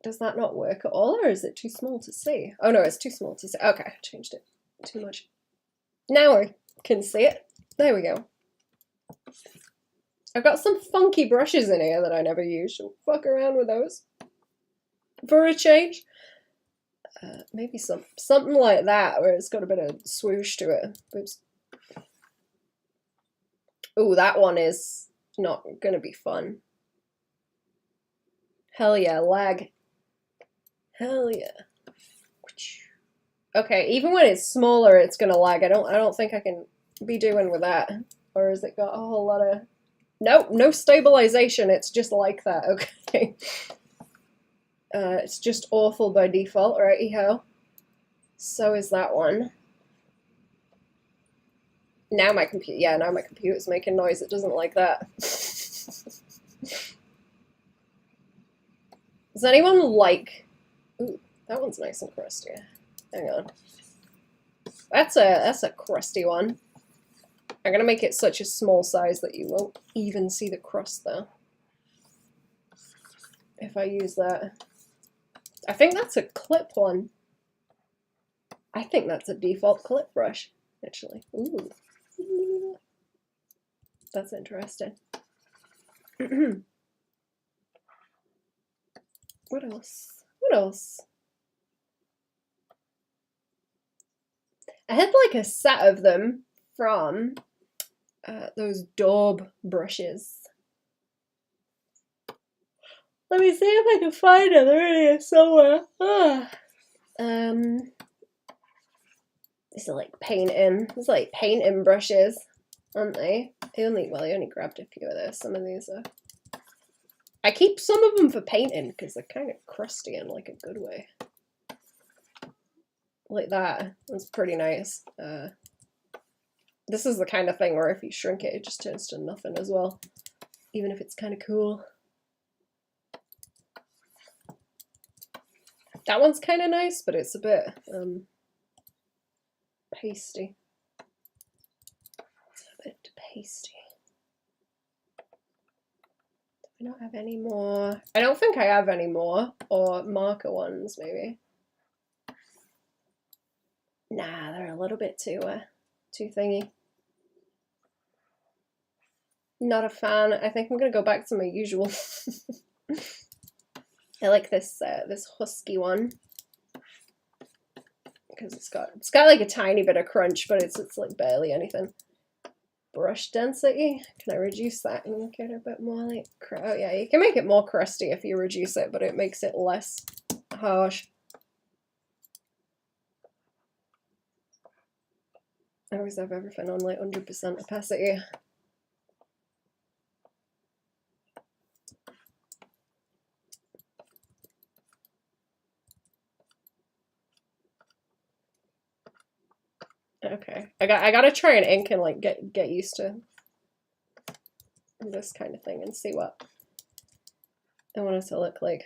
Does that not work at all, or is it too small to see? Oh no, it's too small to see. Okay, I changed it too much. Now I can see it. There we go. I've got some funky brushes in here that I never use. I'll fuck around with those for a change. Maybe something like that, where it's got a bit of swoosh to it. Oops. Ooh, that one is not gonna be fun. Hell yeah, lag. Hell yeah. Okay, even when it's smaller, it's gonna lag. I don't think I can be doing with that. Or has it got a whole lot of... Nope, no stabilization. It's just like that. Okay. It's just awful by default, righty-ho. So is that one. Now my computer, yeah, now my computer's making noise. It doesn't like that. Does anyone like... Ooh, that one's nice and crusty. Hang on. That's a crusty one. I'm gonna make it such a small size that you won't even see the crust though. If I use that. I think that's a clip one. I think that's a default clip brush, actually. Ooh. That's interesting. What else? What else? I had like a set of them from those daub brushes. Let me see if I can find them. They're in here somewhere. These are like painting. These are like painting brushes, aren't they? I only grabbed a few of those. Some of these are. I keep some of them for painting because they're kind of crusty in like a good way. Like that. That's pretty nice. This is the kind of thing where if you shrink it, it just turns to nothing as well, even if it's kind of cool. That one's kind of nice, but it's a bit pasty. It's a bit pasty. Do I not have any more? I don't think I have any more, or marker ones maybe. Nah, they're a little bit too thingy. Not a fan. I think I'm gonna go back to my usual. I like this this husky one because it's got like a tiny bit of crunch, but it's like barely anything. Brush density. Can I reduce that and make it a bit more like? Oh yeah, you can make it more crusty if you reduce it, but it makes it less harsh. I always have everything on like 100% opacity. Okay, I gotta try and ink and like get used to this kind of thing and see what I want it to look like.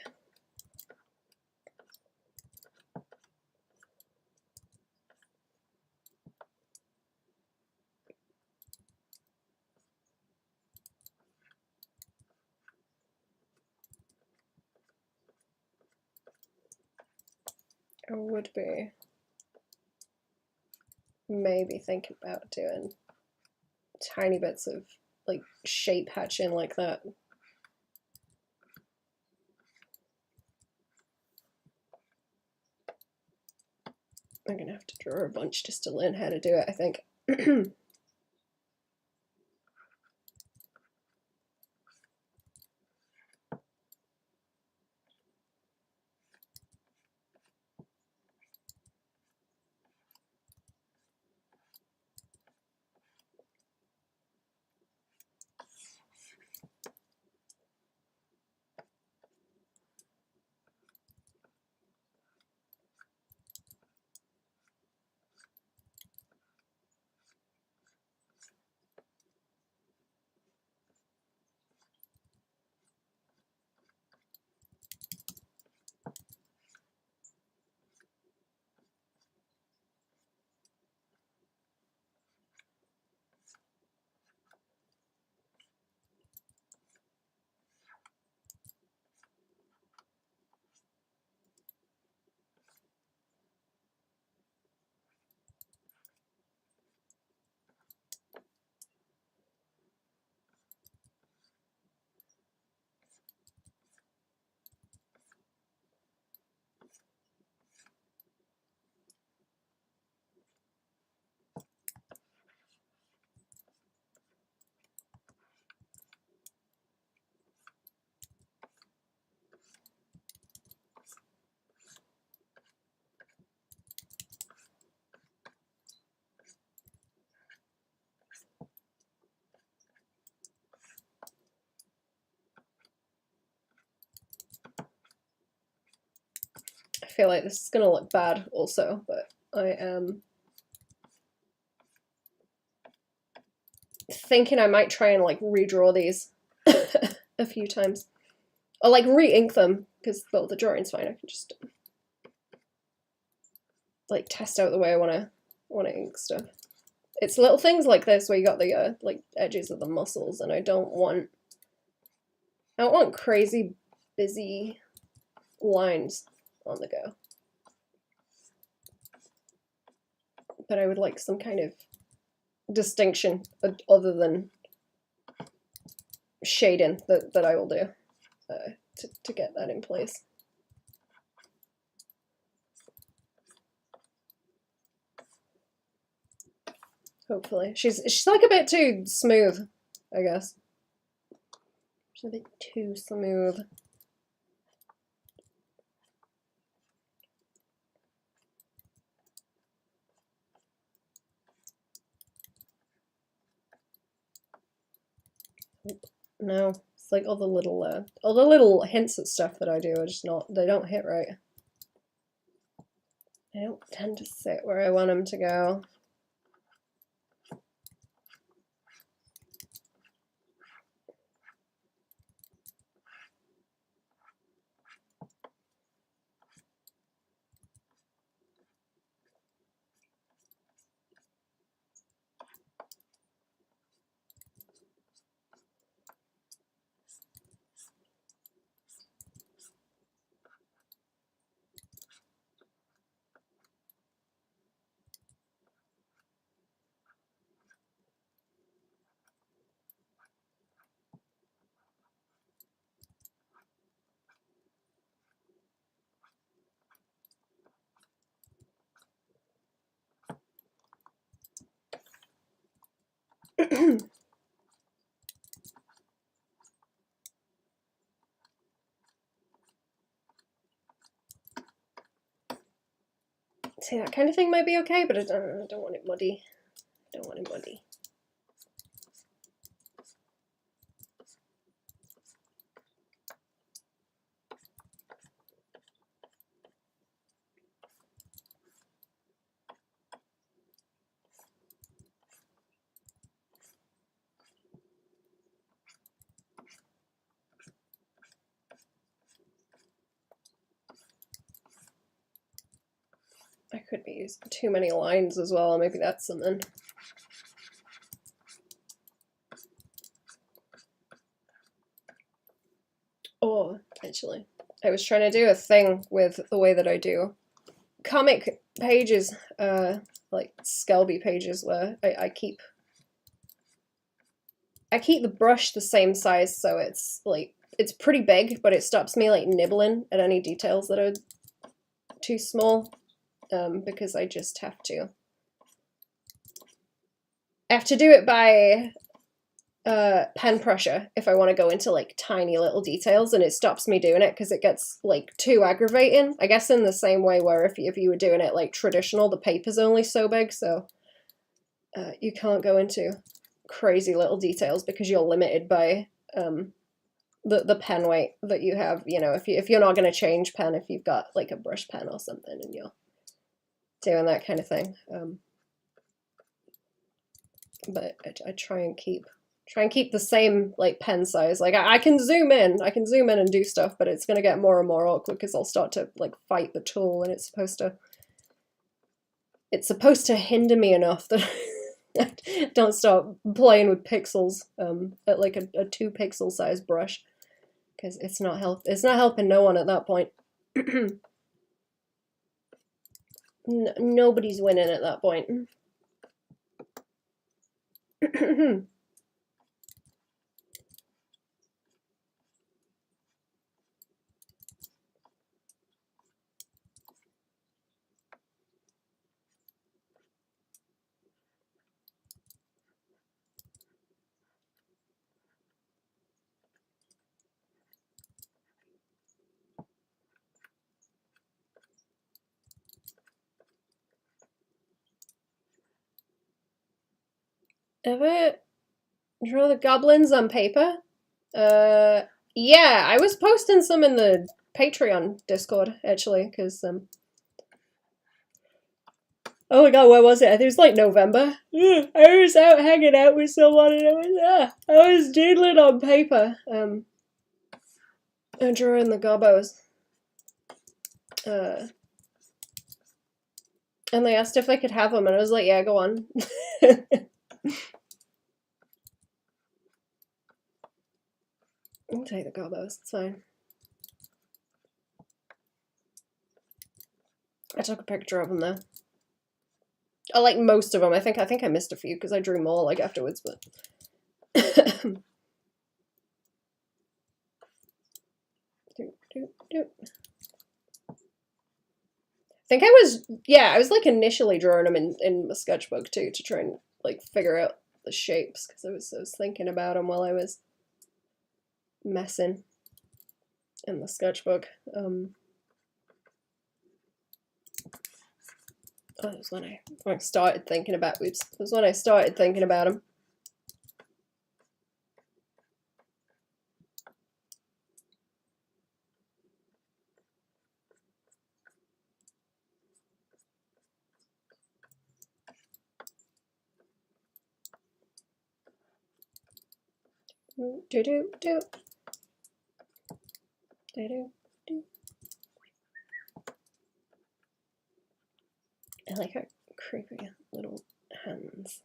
I would be maybe thinking about doing tiny bits of like shape hatching like that. I'm gonna have to draw a bunch just to learn how to do it, I think. feel like this is going to look bad also, but I am thinking I might try and like redraw these a few times. Or like re-ink them, because, well, the drawing's fine. I can just like test out the way I want to ink stuff. It's little things like this where you got the like edges of the muscles, and I don't want crazy busy lines on the go. But I would like some kind of distinction other than shading that I will do to get that in place. Hopefully. She's like a bit too smooth, I guess. She's a bit too smooth. No, it's like all the little hints at stuff that I do are just not, they don't hit right. They don't tend to sit where I want them to go. See, that kind of thing might be okay, but I don't want it muddy. I don't want it muddy. I could be using too many lines as well, maybe that's something. Oh, actually, I was trying to do a thing with the way that I do comic pages, like Skelby pages, where I keep the brush the same size, so it's like, it's pretty big, but it stops me like nibbling at any details that are too small. Because I just have to do it by pen pressure if I want to go into like tiny little details, and it stops me doing it because it gets like too aggravating. I guess in the same way where if you were doing it like traditional, the paper's only so big, so you can't go into crazy little details because you're limited by the pen weight that you have. You know, if you're not going to change pen, if you've got like a brush pen or something and you're doing that kind of thing. But I try and keep the same like pen size. Like I can zoom in and do stuff, but it's gonna get more and more awkward because I'll start to like fight the tool, and it's supposed to hinder me enough that I don't start playing with pixels at like a 2 pixel size brush, because it's not helping no one at that point. Nobody's winning at that point. Ever draw the goblins on paper? Yeah, I was posting some in the Patreon Discord, actually, because, oh my god, where was it? I think it was like November. I was out hanging out with someone and I was doodling on paper, and drawing the gobos. And they asked if I could have them, and I was like, yeah, go on. I'll take the gobos, it's fine. I took a picture of them though. I like most of them. I think I missed a few because I drew more like afterwards, but I think I was like initially drawing them in my sketchbook too to try and like figure out the shapes because I was thinking about them while I was messing in the sketchbook. That was when I started thinking about. Oops, it was when I started thinking about them. Do do do do do do. I like her creepy little hands.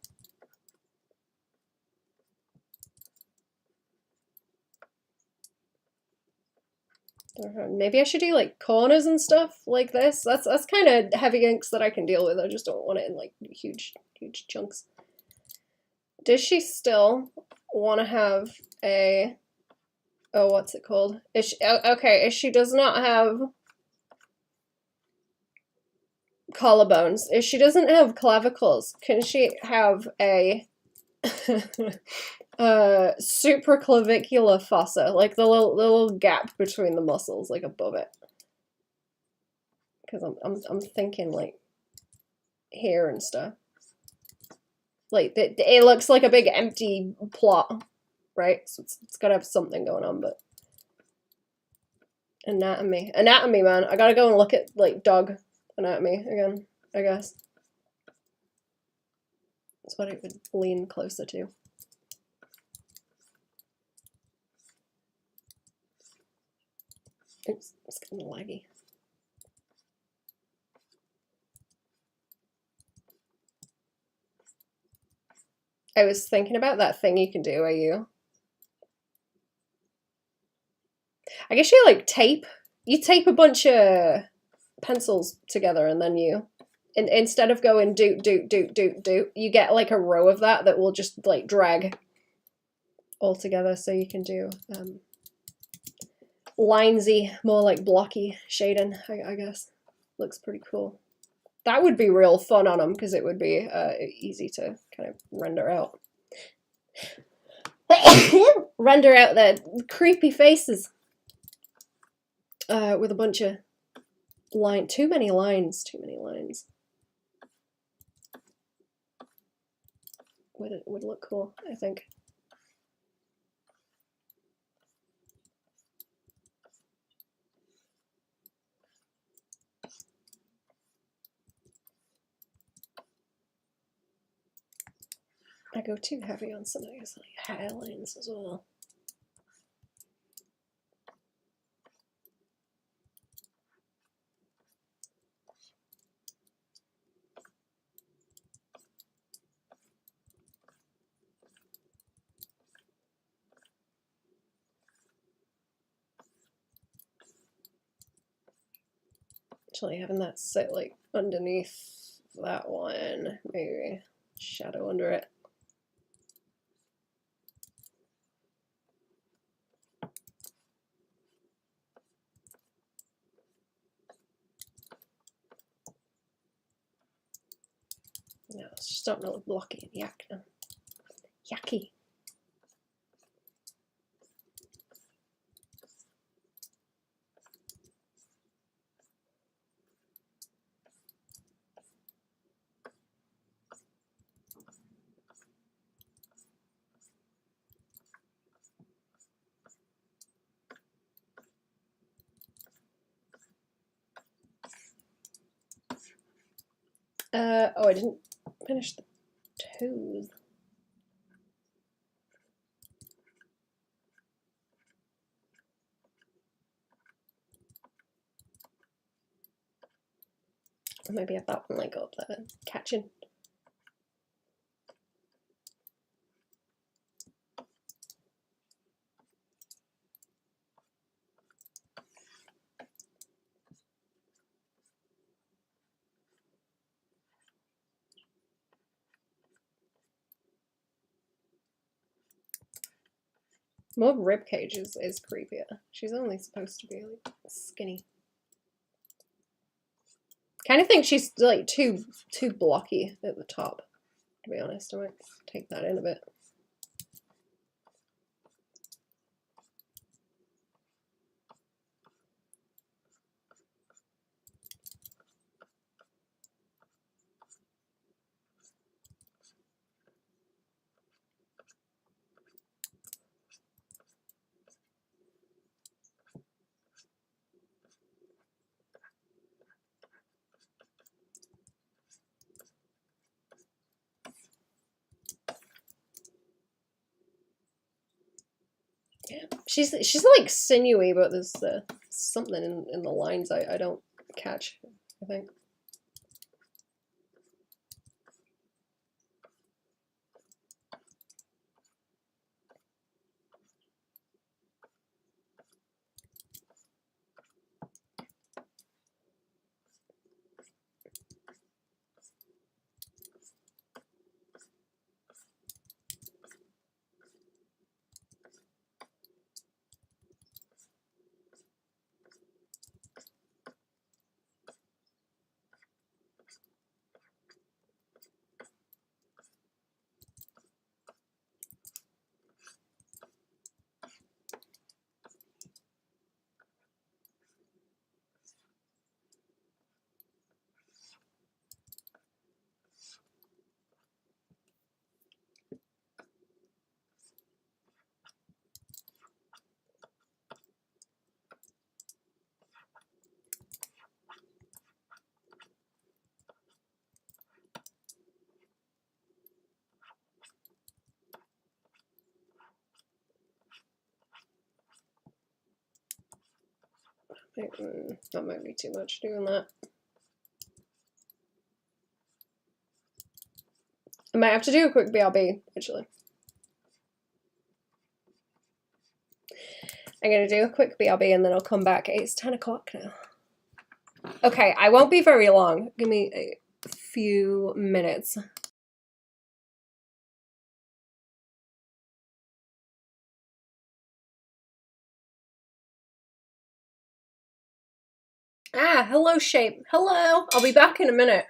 Maybe I should do like corners and stuff like this. That's kind of heavy inks that I can deal with. I just don't want it in like huge chunks. Does she still want to have a, oh, what's it called? Is she, okay, if she does not have collarbones, if she doesn't have clavicles, can she have a supraclavicular fossa, like the little gap between the muscles, like above it? Because I'm thinking like here and stuff. Like it looks like a big empty plot, right? So it's gotta have something going on, but anatomy, man. I gotta go and look at like dog anatomy again, I guess. That's what it would lean closer to. Oops, it's kind of laggy. I was thinking about that thing you can do where I guess you like tape a bunch of pencils together and then instead of going do, you get like a row of that will just like drag all together, so you can do linesy, more like blocky shading, I guess. Looks pretty cool. That would be real fun on them because it would be easy to kind of render out. Render out their creepy faces with a bunch of too many lines. Would look cool, I think. I go too heavy on some of these like hairlines as well. Actually, having that sit like underneath that one, maybe shadow under it. No, it's just starting to look blocky and yak now. Yucky. Oh, I didn't finish the toes. Maybe have that one like up there, catching. More rib cage is creepier. She's only supposed to be like skinny. Kind of think she's like too blocky at the top, to be honest. I might take that in a bit. Yeah, she's like sinewy, but there's something in the lines I don't catch, I think. That might be too much doing that. I might have to do a quick BRB, actually. I'm going to do a quick BRB and then I'll come back. It's 10 o'clock now. Okay, I won't be very long. Give me a few minutes. Ah, hello, Shape. Hello. I'll be back in a minute.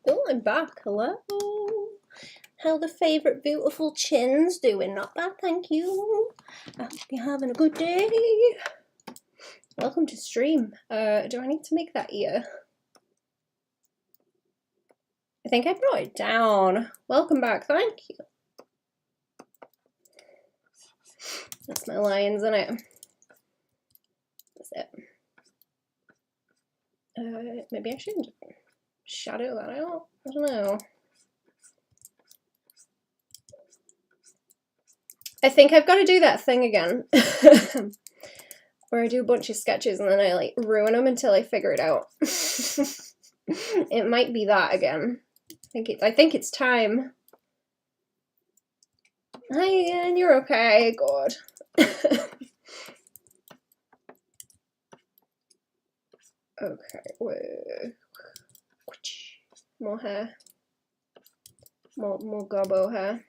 Oh, I'm back. Hello. How the favourite beautiful chins doing? Not bad, thank you. I hope you're having a good day. Welcome to stream. Do I need to make that ear? I think I brought it down. Welcome back, thank you. That's my lines, isn't it? That's it. Maybe I should shadow that out. I don't know. I think I've got to do that thing again. Where I do a bunch of sketches and then I like ruin them until I figure it out. It might be that again. I think it's time. Hi Ian, you're okay, good. Okay, wait. More hair. More gobbo hair.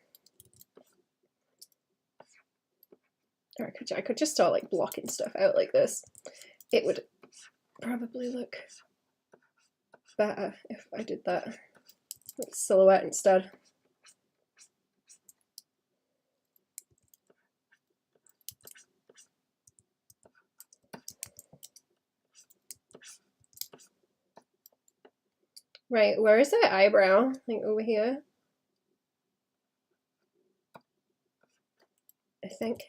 Or I could just start like blocking stuff out like this. It would probably look better if I did that. Like silhouette instead. Right, where is that eyebrow? Like over here? I think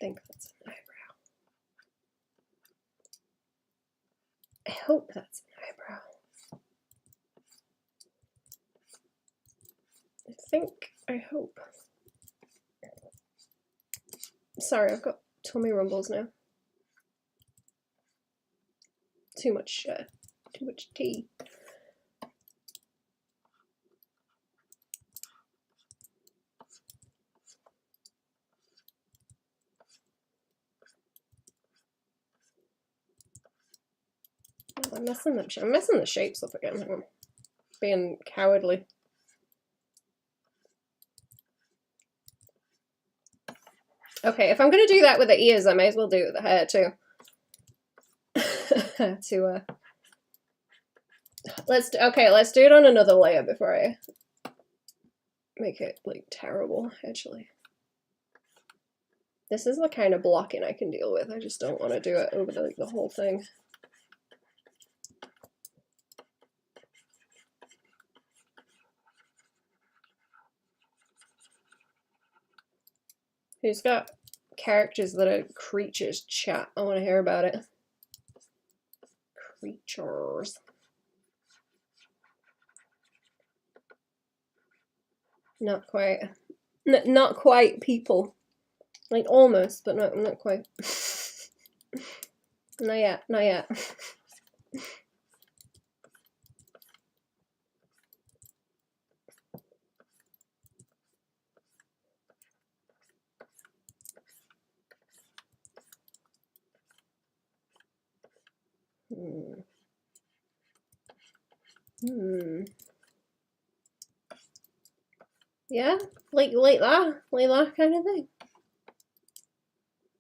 that's an eyebrow. I hope that's an eyebrow. I hope. Sorry, I've got tummy rumbles now. Too much tea. I'm messing the shapes up again. I'm being cowardly. Okay, if I'm gonna do that with the ears, I may as well do it with the hair too. Let's do it on another layer before I make it like terrible. Actually, this is the kind of blocking I can deal with. I just don't want to do it over the whole thing. Who's got characters that are creatures? Chat. I want to hear about it. Creatures. Not quite. Not quite people. Like almost, but not quite. Not yet. Not yet. Yeah, like that kind of thing.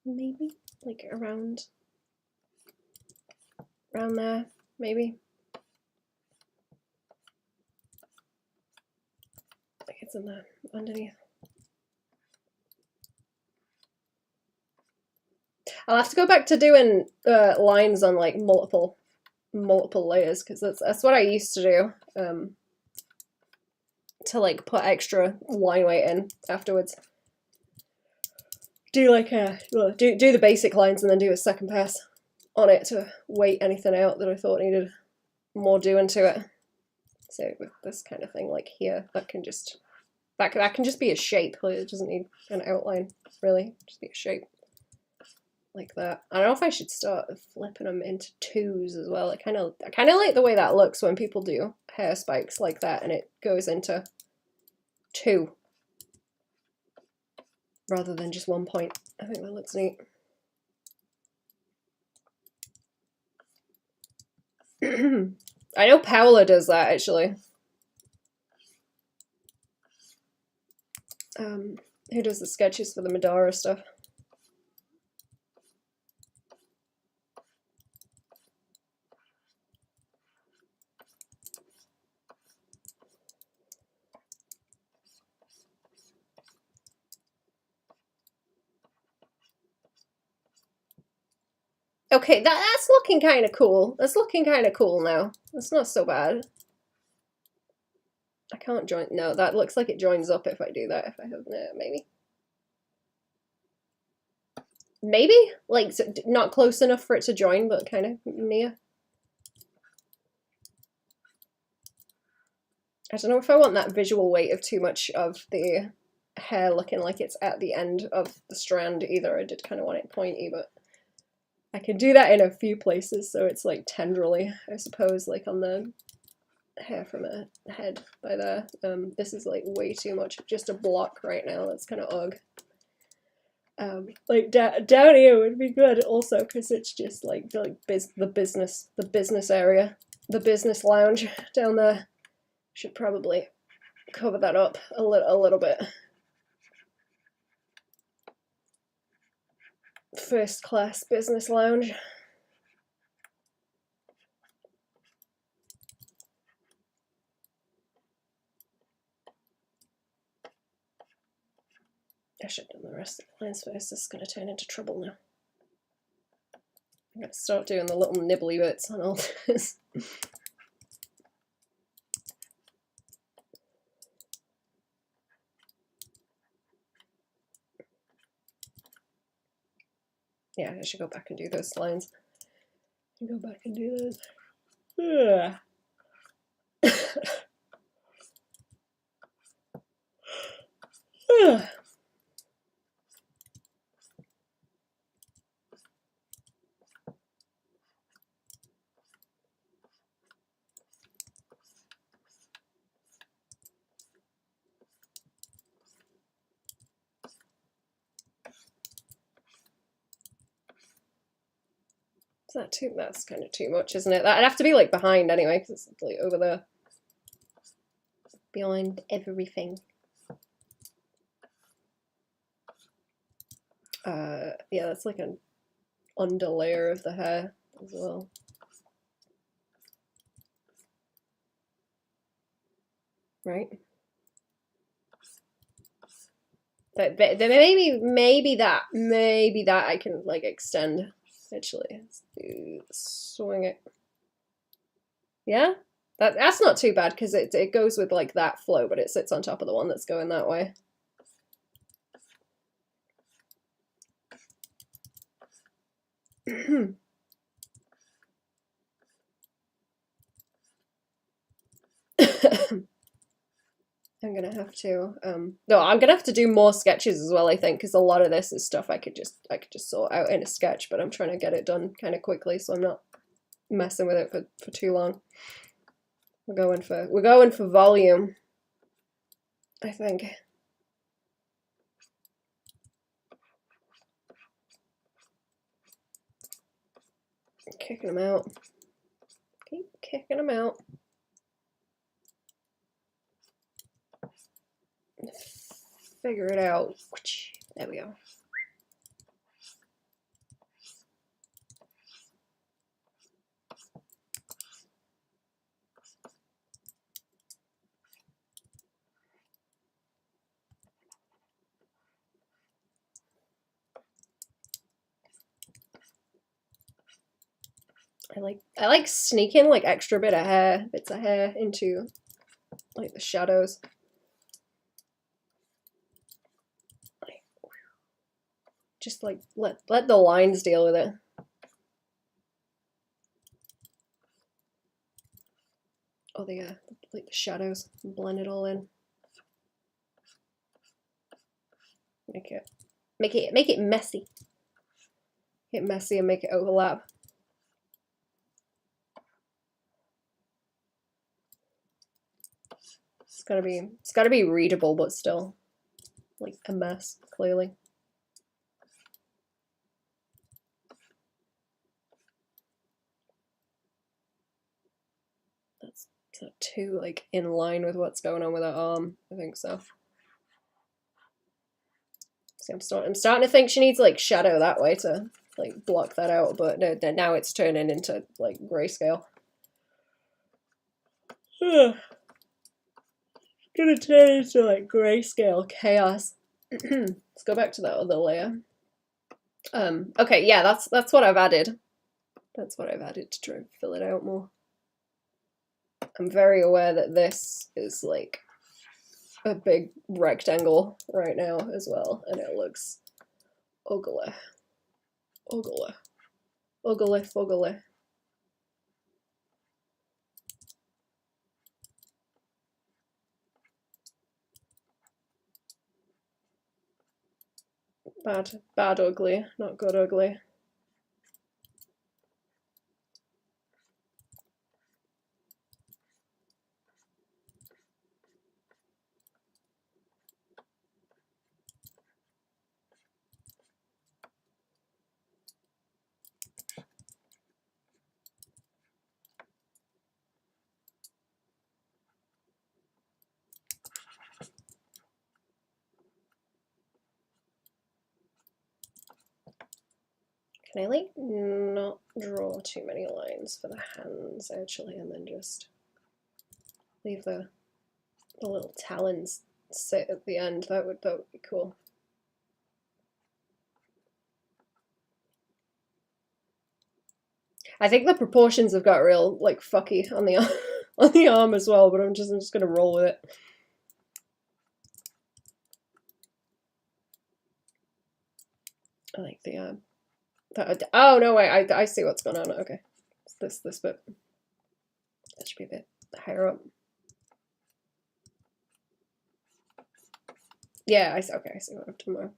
Maybe like around there, maybe. Like it's in there underneath. I'll have to go back to doing lines on like multiple layers because that's what I used to do. To like put extra line weight in afterwards. Do like do the basic lines and then do a second pass on it to weight anything out that I thought needed more doing to it. So with this kind of thing, like here, that can just be a shape. Like it doesn't need an outline really. Just be a shape like that. I don't know if I should start flipping them into twos as well. I kind of like the way that looks when people do hair spikes like that and it goes into two rather than just 1 point. I think that looks neat. I know Paola does that actually. Who does the sketches for the Madara stuff? Okay, that's looking kind of cool. That's looking kind of cool now. That's not so bad. I can't join. No, that looks like it joins up if I do that. If I have no, maybe. Maybe? Like, not close enough for it to join, but kind of near. I don't know if I want that visual weight of too much of the hair looking like it's at the end of the strand either. I did kind of want it pointy, but I can do that in a few places, so it's like tendrily, I suppose, like on the hair from a head by there. This is like way too much, just a block right now. That's kind of ugh. Like down here would be good also, because it's just like the business area, the business lounge down there. Should probably cover that up a little bit. First class business lounge. I should have done the rest of the lines first. This is going to turn into trouble now. I'm going to start doing the little nibbly bits on all this. Yeah, I should go back and do those lines. Go back and do those. Ugh. Ugh. Is that too? That's kind of too much, isn't it? That'd have to be like behind anyway, because it's like over there. Behind everything. Yeah, that's like an underlayer of the hair as well. Right? But maybe that I can like extend. Actually, swing it. Yeah, that's not too bad because it goes with like that flow, but it sits on top of the one that's going that way. I'm gonna have to no, I'm gonna have to do more sketches as well, I think, because a lot of this is stuff I could just sort out in a sketch, but I'm trying to get it done kind of quickly, so I'm not messing with it for too long. We're going for volume, I think. Kicking them out. Keep kicking them out. Figure it out. There we go. I like sneaking like extra bits of hair into like the shadows. Just like let the lines deal with it. Oh, the like the shadows, blend it all in. Make it messy. Make it messy and make it overlap. It's gotta be readable, but still like a mess, clearly. That's too like in line with what's going on with her arm. I think so. See, I'm starting to think she needs like shadow that way to like block that out, but no, now it's turning into like grayscale. Gonna turn into like grayscale chaos. Let's go back to that other layer. Okay, yeah, that's what I've added. That's what I've added to try and fill it out more. I'm very aware that this is like a big rectangle right now as well, and it looks ugly. Ugly. Ugly fuggly. Bad ugly, not good ugly. Can I like not draw too many lines for the hands actually, and then just leave the little talons sit at the end? That would be cool. I think the proportions have got real like fucky on the on the arm as well, but I'm just gonna roll with it. I like the oh no, wait, I see what's going on. Okay, it's this bit. That should be a bit higher up. Yeah, I see. Okay, I see what I'm talking about.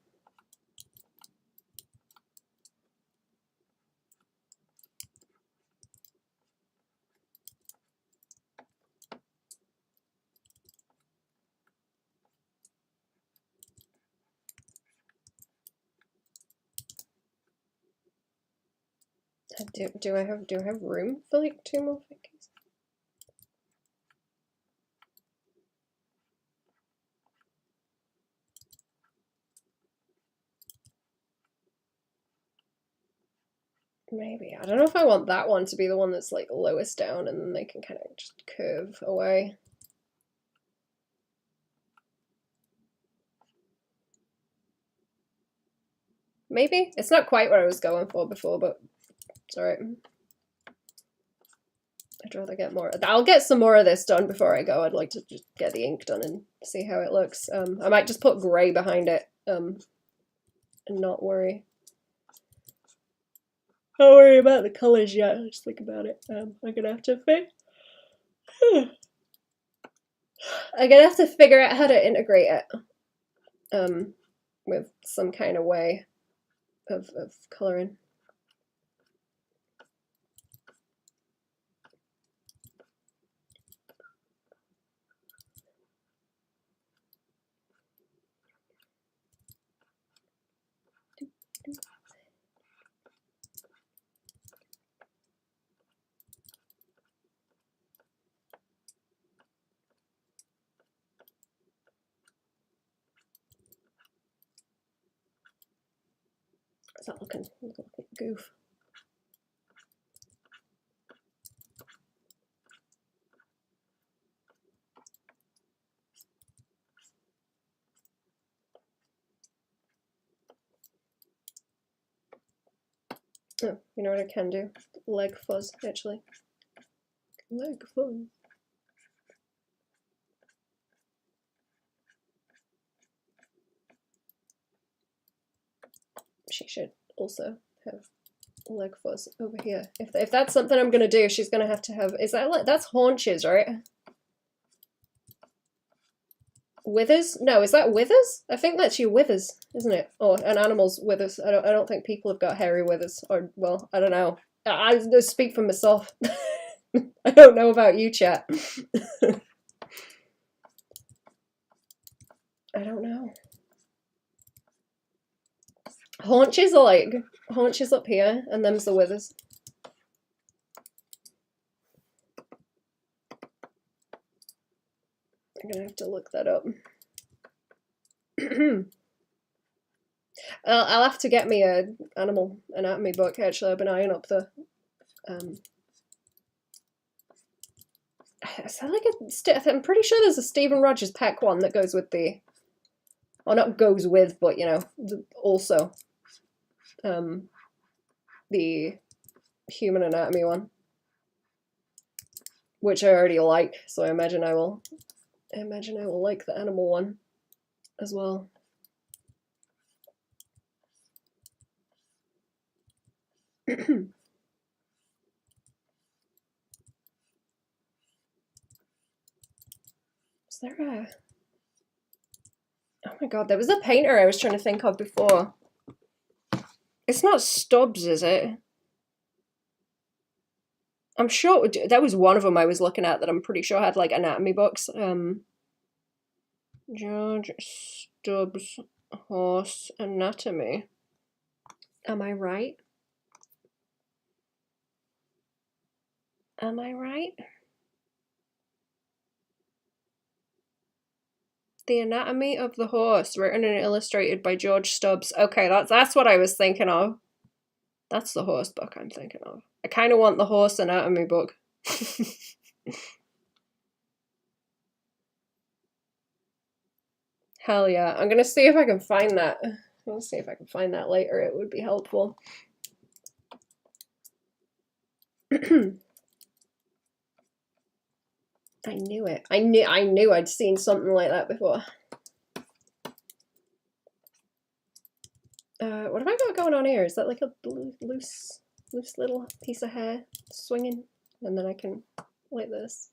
Do I have room for like 2 more figures? Maybe. I don't know if I want that one to be the one that's like lowest down and then they can kind of just curve away. Maybe. It's not quite what I was going for before, but it's alright. I'd rather get more. I'll get some more of this done before I go. I'd like to just get the ink done and see how it looks. I might just put grey behind it and not worry. Don't worry about the colours yet. Just think about it. I'm gonna have to figure out how to integrate it with some kind of way of colouring. Is that looking like a goof? Oh, you know what I can do? Leg fuzz, actually. Leg fuzz. She should also have leg fuzz over here. If that's something I'm gonna do, she's gonna have to have. Is that like that's haunches, right? Withers? No, is that withers? I think that's your withers, isn't it? Or an animal's withers. I don't think people have got hairy withers. Or well, I don't know. I speak for myself. I don't know about you, chat. I don't know. Haunches are like haunches up here, and them's the withers. I'm gonna have to look that up. I'll have to get me a animal anatomy book. Actually, I've been eyeing up the. Is that like a? I'm pretty sure there's a Stephen Rogers Peck one that goes with the. Or not goes with, but you know, also. The human anatomy one, which I already like, so I imagine I will like the animal one as well. Is there a... Oh my god, there was a painter I was trying to think of before. It's not Stubbs, is it? I'm sure that was one of them I was looking at that I'm pretty sure had like anatomy books. George Stubbs horse anatomy. Am I right? Am I right? The Anatomy of the Horse, written and illustrated by George Stubbs. Okay, that's what I was thinking of. That's the horse book I'm thinking of. I kind of want the horse anatomy book. Hell yeah. I'm gonna see if I can find that. I'll see if I can find that later. It would be helpful. I knew it. I knew I'd seen something like that before. What have I got going on here? Is that like a loose little piece of hair swinging? And then I can, like this.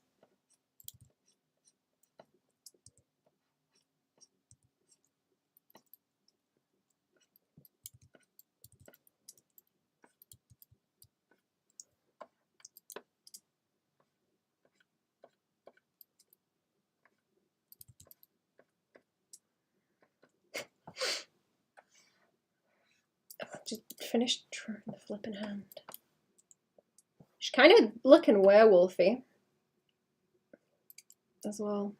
Just finished drawing the flipping hand. She's kind of looking werewolfy as well.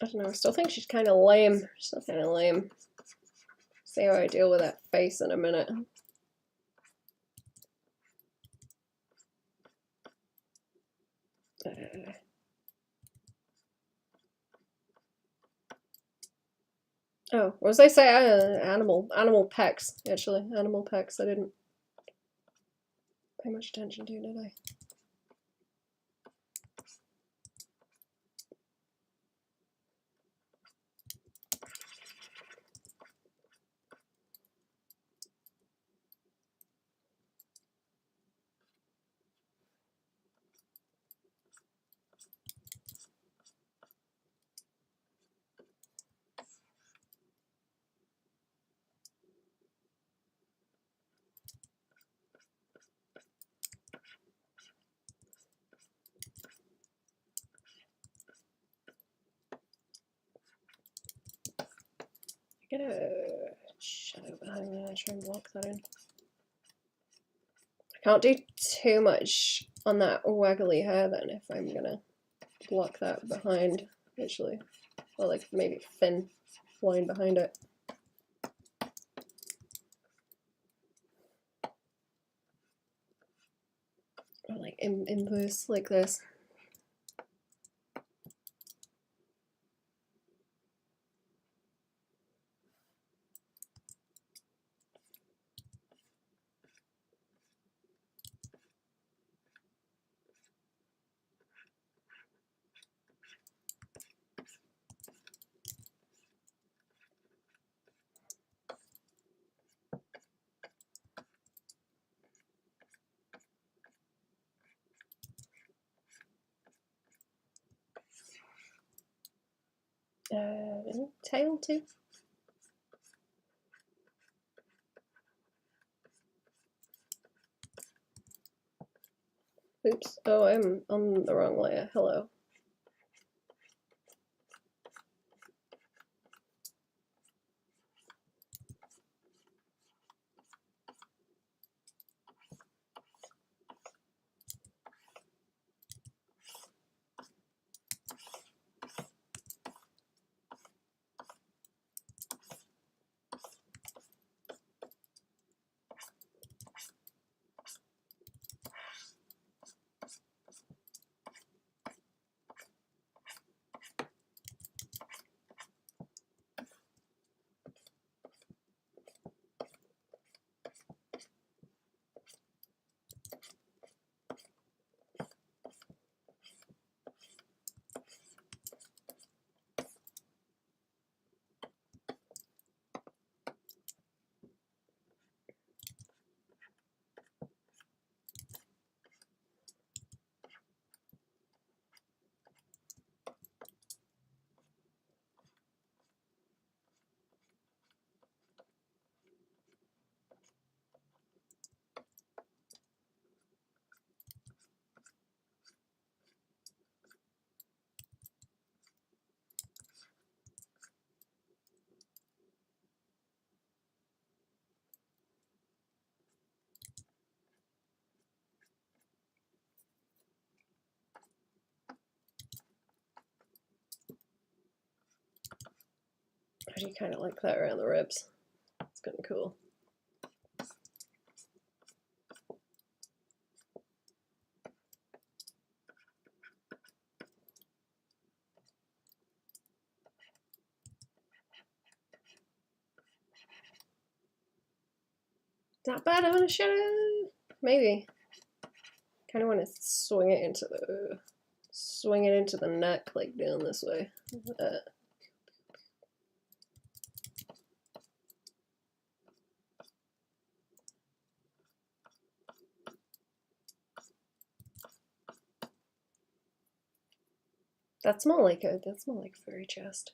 I don't know, I still think she's kind of lame. Still kind of lame. See how I deal with that face in a minute. Oh, what was I say? Animal pecs, actually. Animal pecs. I didn't pay much attention to, did I? Get a shadow behind me. I try and block that in. I can't do too much on that waggly hair then if I'm gonna block that behind, actually. Or like maybe thin line behind it. Or like inverse like this. tail too. Oops. Oh, I'm on the wrong layer. Hello. I do kind of like that around the ribs. It's kind of cool. Not bad on a shadow. Maybe. Kind of want to swing it into the neck, like down this way. That's more like a furry chest.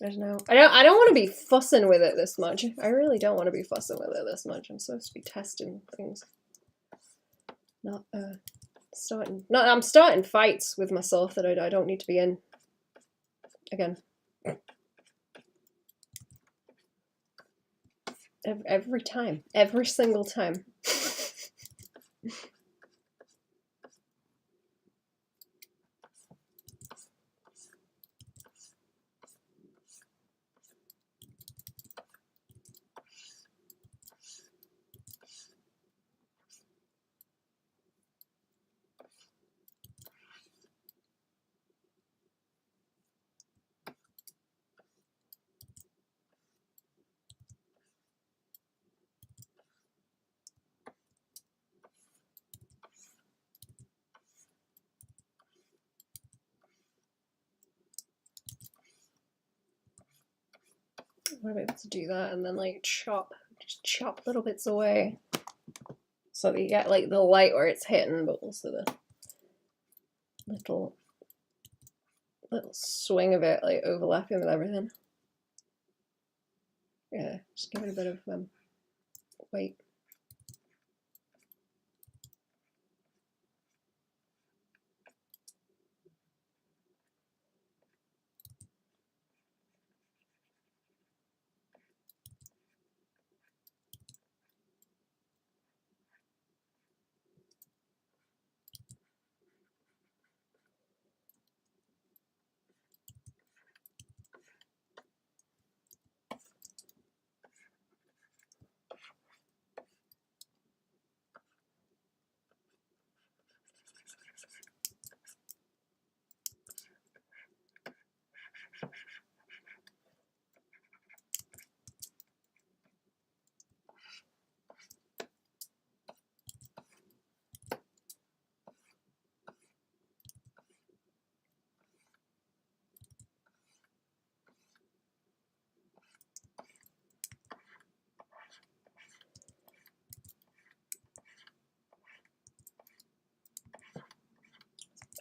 I don't know. I don't want to be fussing with it this much. I really don't want to be fussing with it this much. I'm supposed to be testing things. Not starting. No, I'm starting fights with myself that I don't need to be in. Again. Every time. Every single time. I might be able to do that and then like just chop little bits away so that you get like the light where it's hitting, but also the little swing of it like overlapping with everything. Yeah, just give it a bit of weight.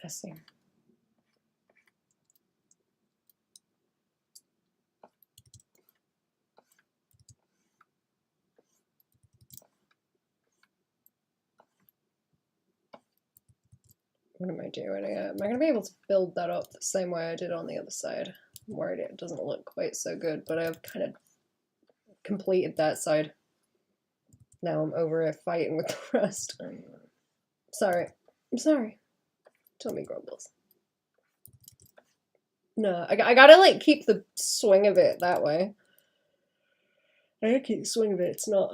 I see. What am I doing here? Am I going to be able to build that up the same way I did on the other side? I'm worried it doesn't look quite so good, but I've kind of completed that side. Now I'm over here fighting with the rest. I'm sorry. I'm sorry. Tummy grumbles. No, I gotta like keep the swing of it that way. I gotta keep the swing of it. It's not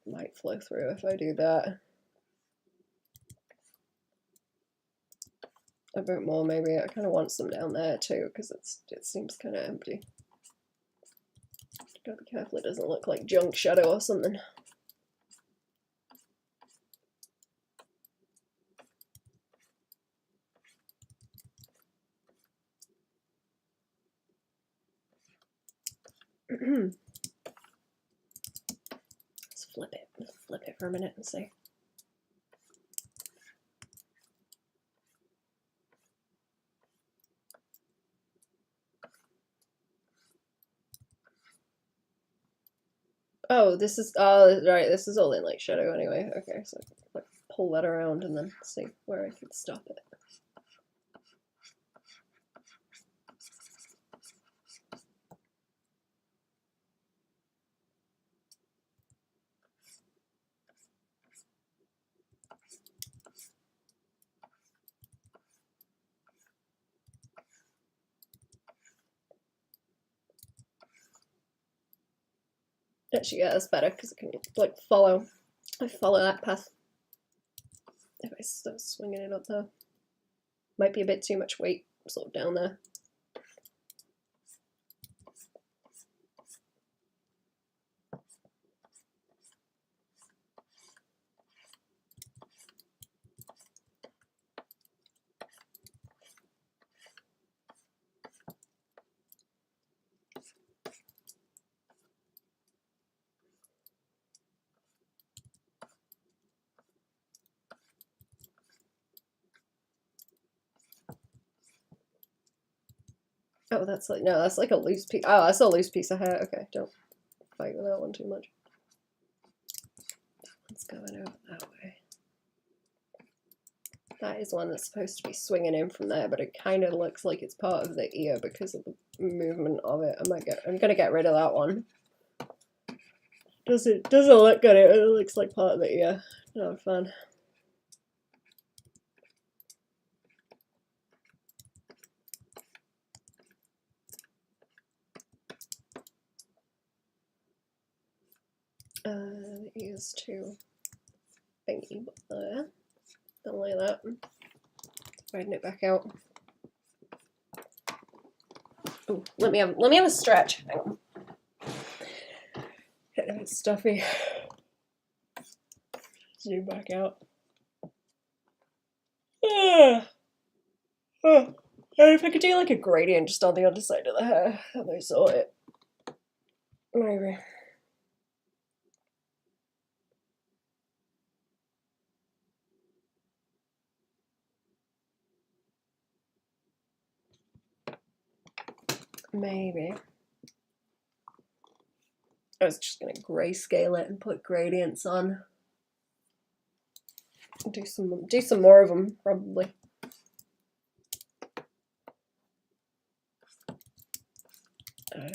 might flow through if I do that. A bit more maybe. I kind of want some down there too because it seems kind of empty. Gotta be careful it doesn't look like junk shadow or something. Let's flip it. Let's flip it for a minute and see. Oh, this is right. This is all in like shadow anyway. Okay, so like pull that around and then see where I can stop it. Actually, yeah, that's better because it can like follow. I follow that path. If I start swinging it up though, might be a bit too much weight sort of down there. Oh, that's like, no, that's like a loose piece. Oh, that's a loose piece of hair. Okay, don't fight with that one too much. Let's go over that way. That is one that's supposed to be swinging in from there, but it kind of looks like it's part of the ear because of the movement of it. I'm gonna get rid of that one. Doesn't look good. It looks like part of the ear. Not fun. The ears too thingy there. Don't like that. Widen it back out. Ooh, let me have a stretch. Hang on. It's stuffy. Zoom back out. If I could do like a gradient just on the other side of the hair, that might sort it. Maybe. Maybe. I was just gonna grayscale it and put gradients on. Do some more of them probably.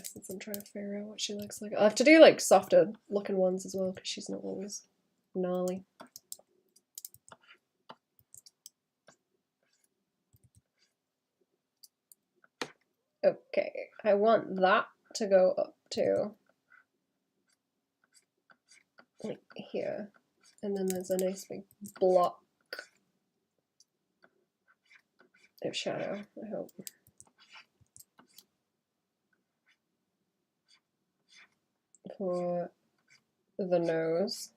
Since I'm trying to figure out what she looks like, I'll have to do like softer looking ones as well because she's not always gnarly. Okay, I want that to go up to like here, and then there's a nice big block of shadow, I hope. For the nose.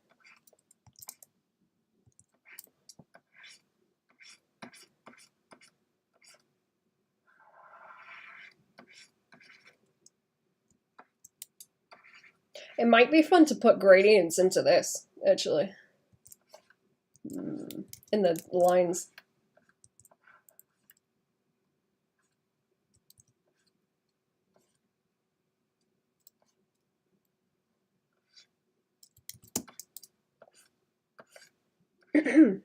It might be fun to put gradients into this, actually. in the lines. Am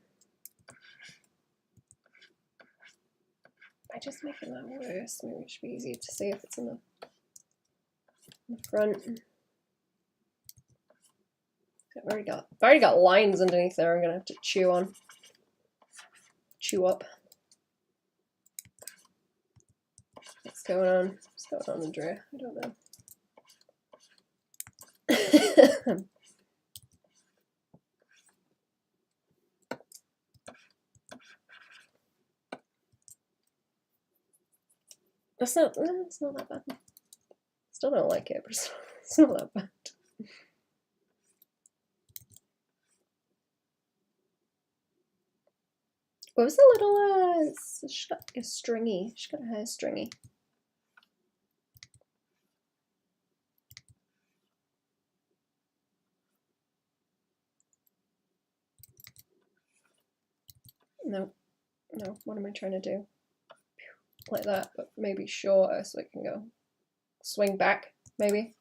I just making that worse? Maybe it should be easier to see if it's in the front. I've already got lines underneath there I'm gonna have to chew up. What's going on? What's going on, Andrea? I don't know. It's not that bad. Still don't like it, but it's not that bad. What was the little she got a stringy. She got her hair stringy. No, what am I trying to do? Like that, but maybe shorter so it can go swing back, maybe.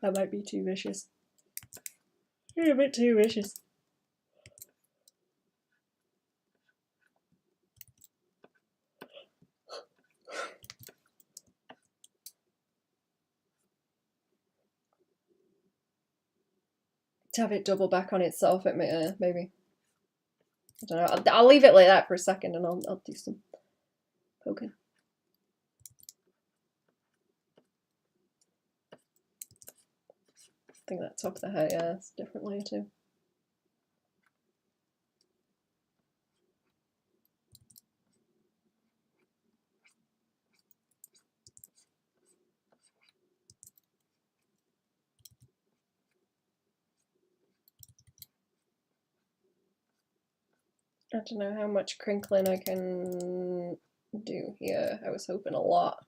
That might be too vicious. Maybe a bit too vicious. To have it double back on itself, it may, maybe. I don't know. I'll leave it like that for a second, and I'll do some poking. I think that top of the hair, yeah, it's a different layer too. I don't know how much crinkling I can do here. I was hoping a lot.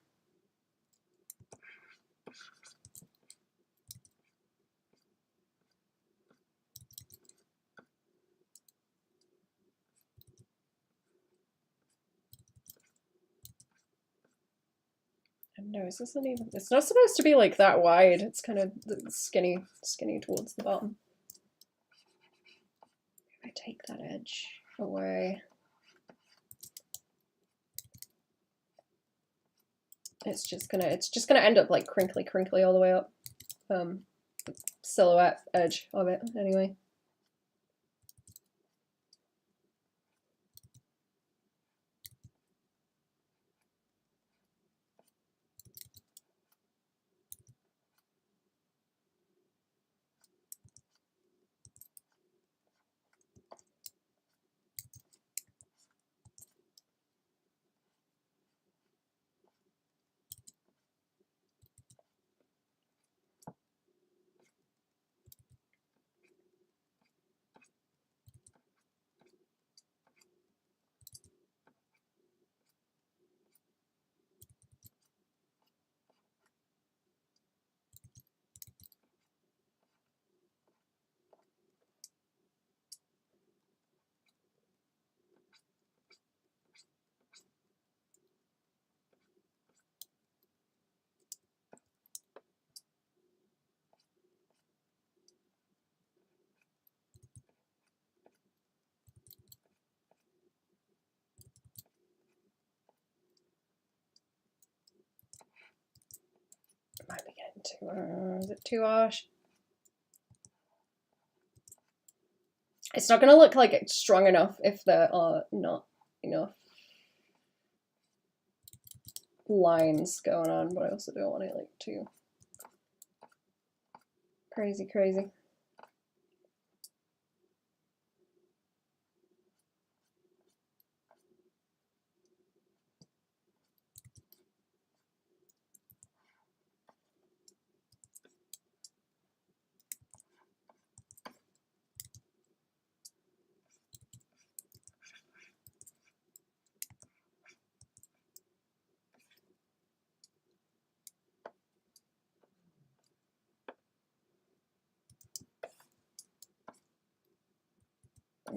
No, is this not even? It's not supposed to be like that wide. It's kind of skinny towards the bottom. If I take that edge away, it's just gonna end up like crinkly all the way up. Silhouette edge of it anyway. Might be getting too, is it too harsh? It's not going to look like it's strong enough if there are not enough lines going on, but I also don't want it like too crazy.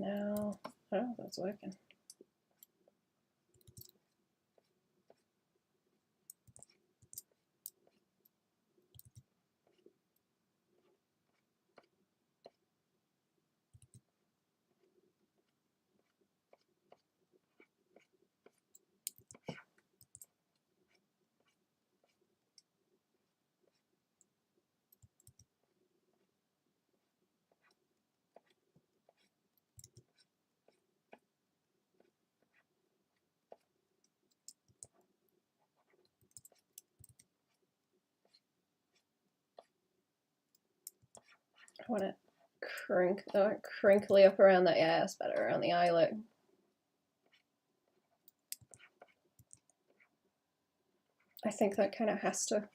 No, I don't know if that's working. I want to crinkly up around that. Yeah, it's better around the eyelet. I think that kind of has to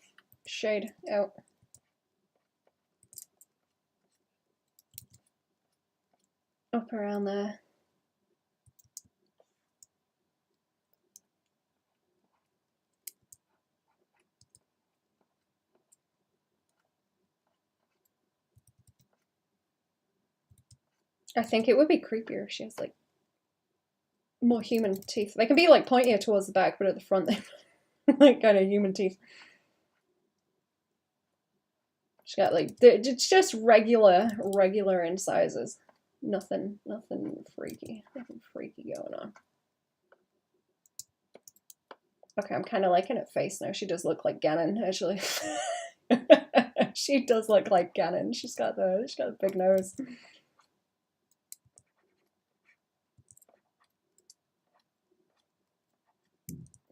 shade out. Up around there. I think it would be creepier if she has like more human teeth. They can be like pointier towards the back, but at the front they like kind of human teeth. She's got like, it's just regular incisors. Nothing freaky. Nothing freaky going on. Okay, I'm kind of liking her face now. She does look like Ganon, actually. She does look like Ganon. She's got a big nose.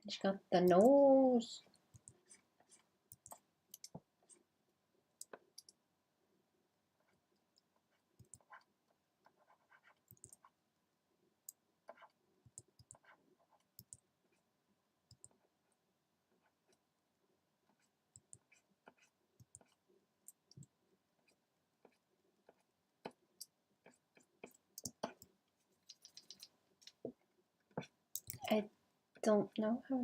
She's got the nose. I don't know how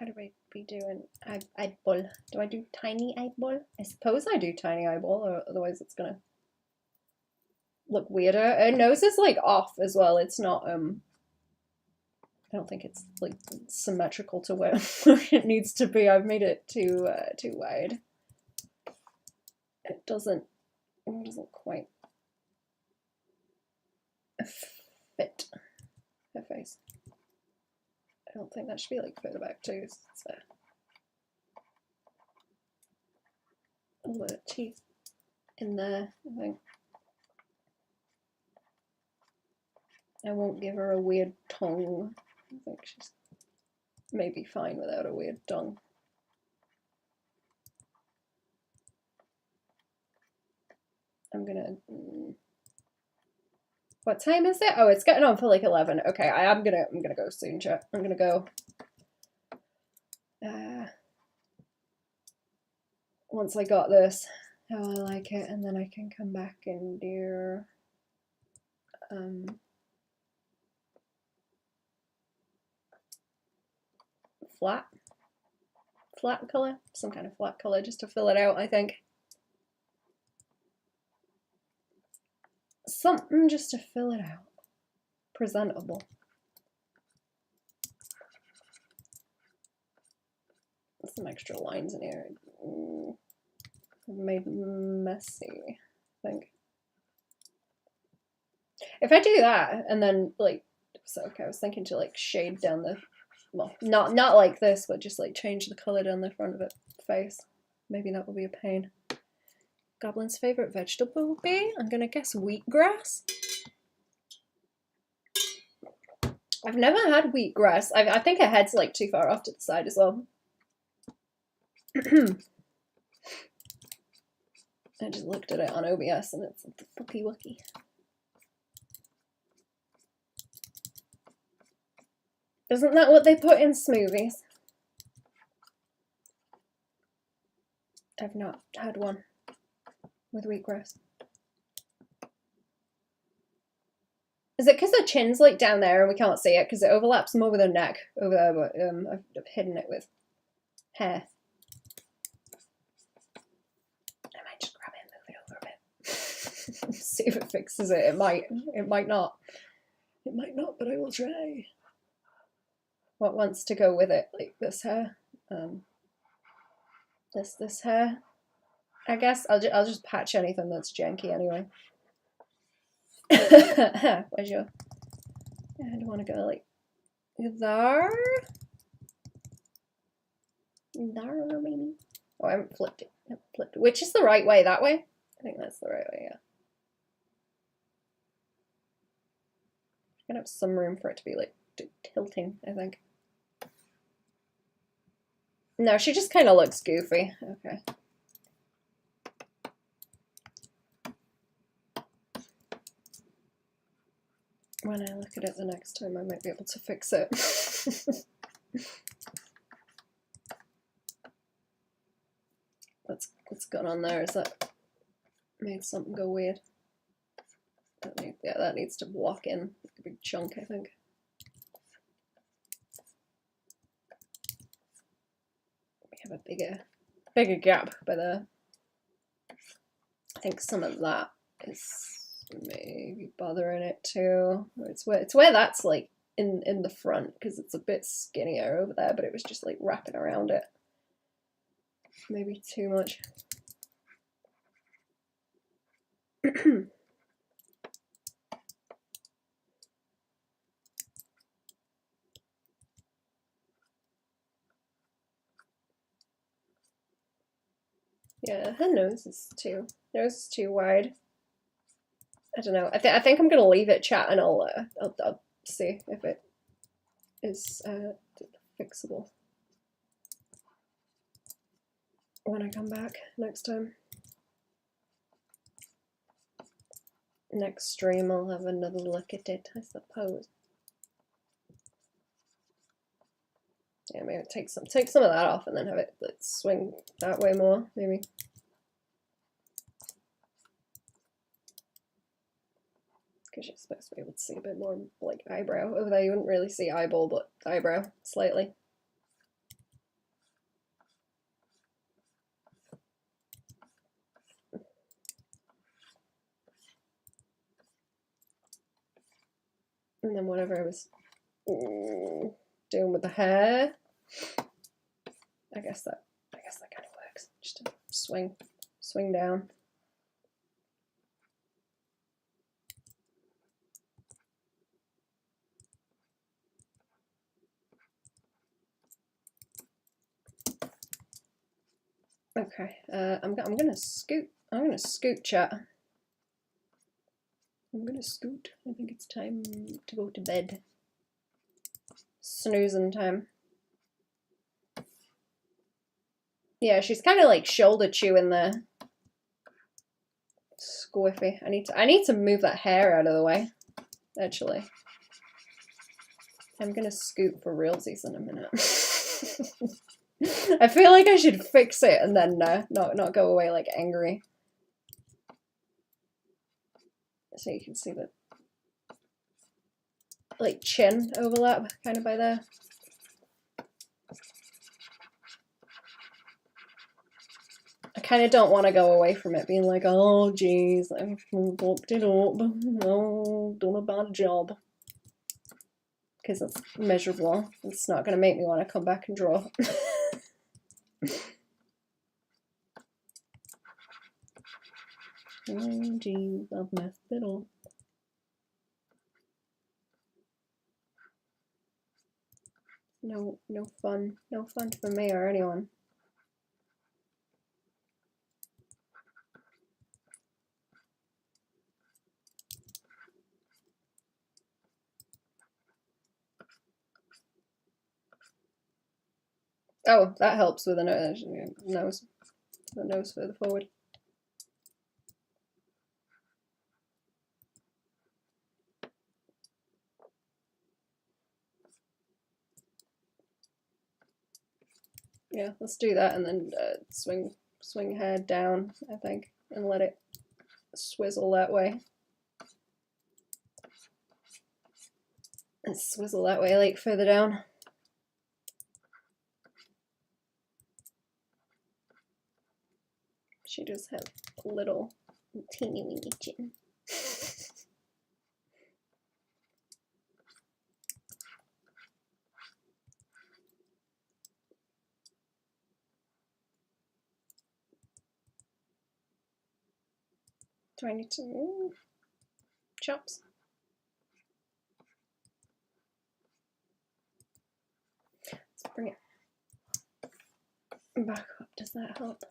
do I be doing eyeball? Do I do tiny eyeball? I suppose I do tiny eyeball, or otherwise it's gonna look weirder. Her nose is like off as well. It's not I don't think it's like symmetrical to where it needs to be. I've made it too wide. It doesn't quite fit her face. I don't think that should be like further back too. It's a little bit of teeth in there, I think. I won't give her a weird tongue. I think she's maybe fine without a weird tongue. I'm gonna... What time is it? Oh, it's getting on for like 11. Okay, I'm gonna go soon, chat. I'm gonna go. Once I got this, how I like it, and then I can come back and do flat color, some kind of flat color, just to fill it out. I think something just to fill it out, presentable. Some extra lines in here. Made messy, I think. If I do that and then like, so okay, I was thinking to like shade down the, well, not like this, but just like change the color down the front of the face. Maybe that will be a pain. Goblin's favorite vegetable will be, I'm gonna guess wheatgrass. I've never had wheatgrass. I think her head's like too far off to the side as well. I just looked at it on OBS and it's fucky wucky. Isn't that what they put in smoothies? I've not had one with wheatgrass. Is it because the chin's like down there and we can't see it because it overlaps more with her neck over there, but I've hidden it with hair. I might just grab it and move it over a bit. See if it fixes it. It might. It might not. It might not, but I will try. What wants to go with it? Like this hair. This hair. I guess I'll just patch anything that's janky anyway. Where's your? I don't want to go like there. There, maybe. Oh, I haven't flipped it. I haven't flipped it. Which is the right way? That way? I think that's the right way. Yeah. I'm gonna have some room for it to be like tilting, I think. No, she just kind of looks goofy. Okay. When I look at it the next time, I might be able to fix it. What's going on there? Is that made something go weird? That needs to block in a big chunk, I think. We have a bigger gap by there. I think some of that is maybe bothering it too. It's where that's like in the front, because it's a bit skinnier over there, but it was just like wrapping around it. Maybe too much. Yeah, her nose is too wide. I don't know. I think I'm gonna leave it, chat, and I'll see if it is fixable when I come back next time. Next stream, I'll have another look at it, I suppose. Yeah, maybe take some of that off and then have it like, swing that way more, maybe. Because you're supposed to be able to see a bit more like eyebrow. Over there you wouldn't really see eyeball, but eyebrow, slightly. And then whatever I was doing with the hair, I guess that kind of works. Just to swing down. Okay, I'm gonna scoot. I'm gonna scoot, chat. I'm gonna scoot. I think it's time to go to bed. Snoozing time. Yeah, she's kind of like shoulder chewing there. Squiffy. I need to move that hair out of the way. Actually, I'm gonna scoot for realsies in a minute. I feel like I should fix it and then not go away like angry. So you can see the like chin overlap kind of by there. I kind of don't want to go away from it being like, oh geez, I bumped it up. No, done a bad job. Because it's measurable. It's not going to make me want to come back and draw. Oh geez, I've messed it up. No fun for me or anyone. Oh, that helps with the nose further forward. Yeah, let's do that and then swing hair down, I think, and let it swizzle that way. And swizzle that way, like further down. She does have a little Teeny weeny chin. Do I need to chops? Let's bring it back up. Does that help?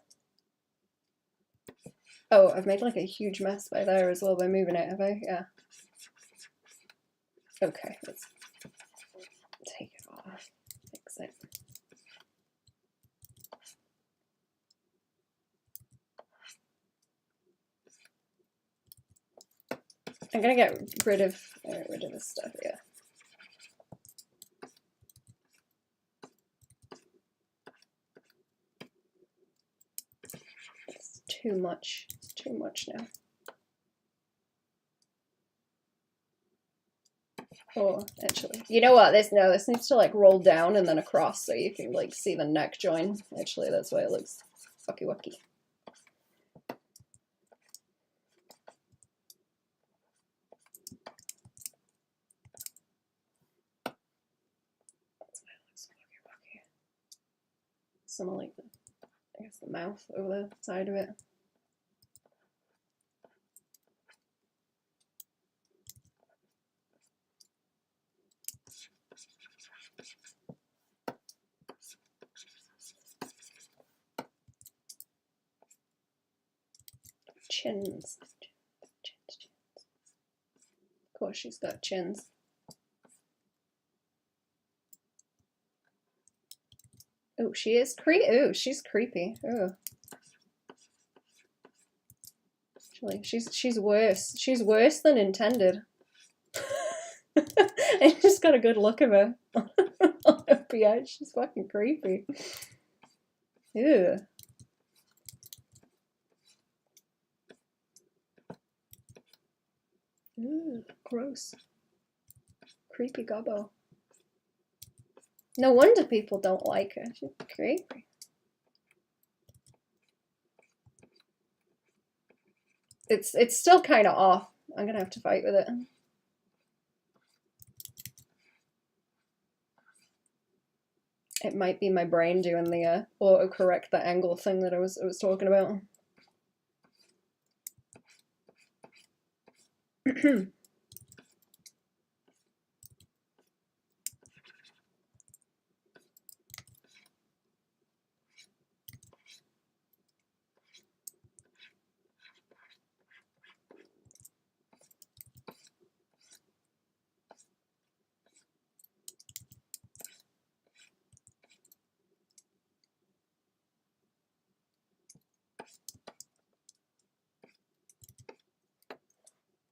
Oh, I've made like a huge mess by there as well by moving it, have I? Yeah. Okay, let's take it off. Fix it. I'm gonna get rid of this stuff here. It's too much. It's too much now. Oh, actually, you know what? This needs to like roll down and then across so you can like see the neck join. Actually, that's why it looks fucky wucky. That's why it looks fucky wucky. Something like the, I guess the mouth over the side of it. Chins. Of course, she's got chins. Oh, she is creepy. Oh, she's creepy. Oh, actually, she's worse. She's worse than intended. I just got a good look of her. Yeah, she's fucking creepy. Ew. Ooh, gross. Creepy gobbo. No wonder people don't like her. She's creepy. It's still kind of off. I'm gonna have to fight with it. It might be my brain doing the autocorrect the angle thing that I was talking about.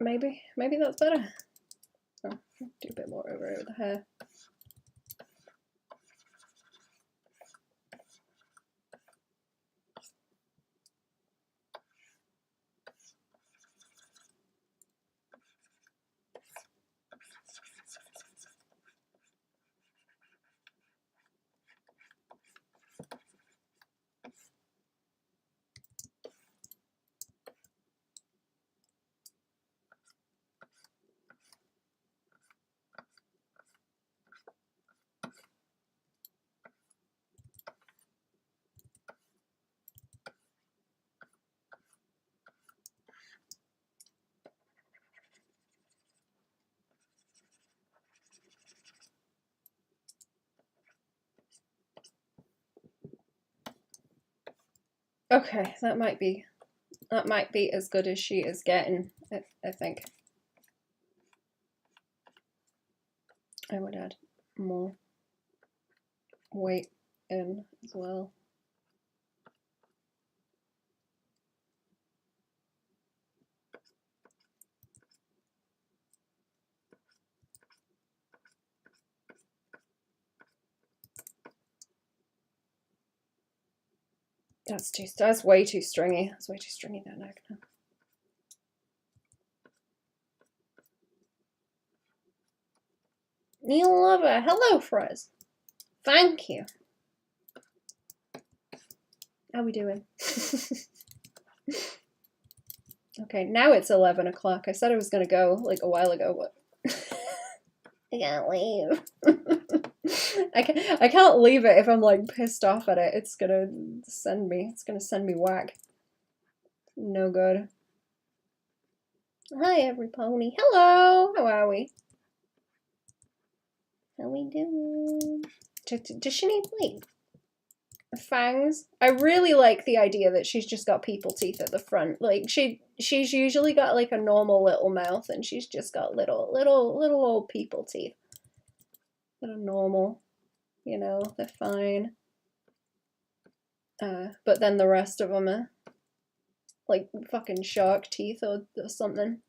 Maybe that's better. Oh, do a bit more over the hair. Okay, that might be as good as she is getting, I think. I would add more weight in as well. That's way too stringy. That's way too stringy, that neck now. Neil Lover, hello, Frizz. Thank you. How we doing? Okay, now it's 11 o'clock. I said I was gonna go like a while ago, but I can't leave. I can't leave it if I'm like pissed off at it. It's gonna send me whack. No good. Hi everybody. Hello. How are we? How we doing? Does she need like fangs? I really like the idea that she's just got people teeth at the front. Like she's usually got like a normal little mouth, and she's just got little old people teeth. That are normal, you know, they're fine. But then the rest of them are like fucking shark teeth or something.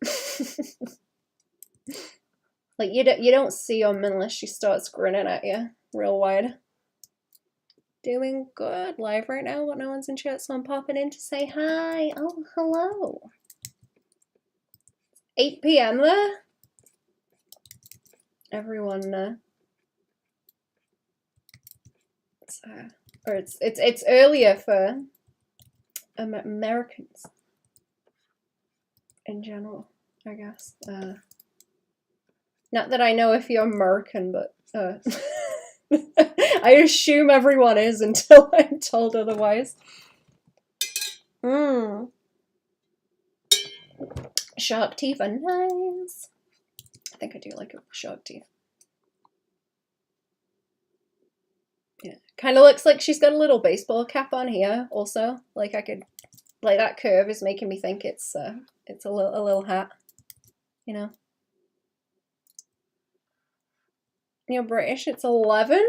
Like you don't see them unless she starts grinning at you real wide. Doing good live right now, but no one's in chat, so I'm popping in to say hi. Oh, hello. 8 p.m. there. Everyone, it's earlier for Americans in general, I guess. Not that I know if you're American, but I assume everyone is until I'm told otherwise. Shark teeth are nice. I think I do like shark teeth. Yeah, kind of looks like she's got a little baseball cap on here also. Like that curve is making me think it's a little hat, you know. You're British, it's 11?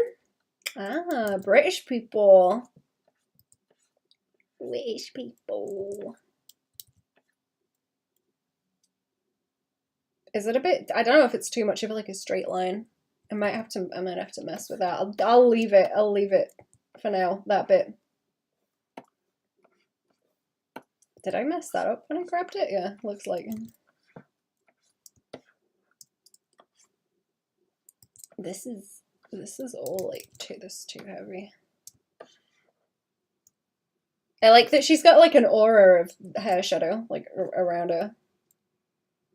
Ah, British people. British people. Is it a bit, I don't know if it's too much of like a straight line. I might have to mess with that. I'll leave it for now, that bit. Did I mess that up when I grabbed it? Yeah, looks like. This is all like this is too heavy. I like that she's got like an aura of hair shadow like around her.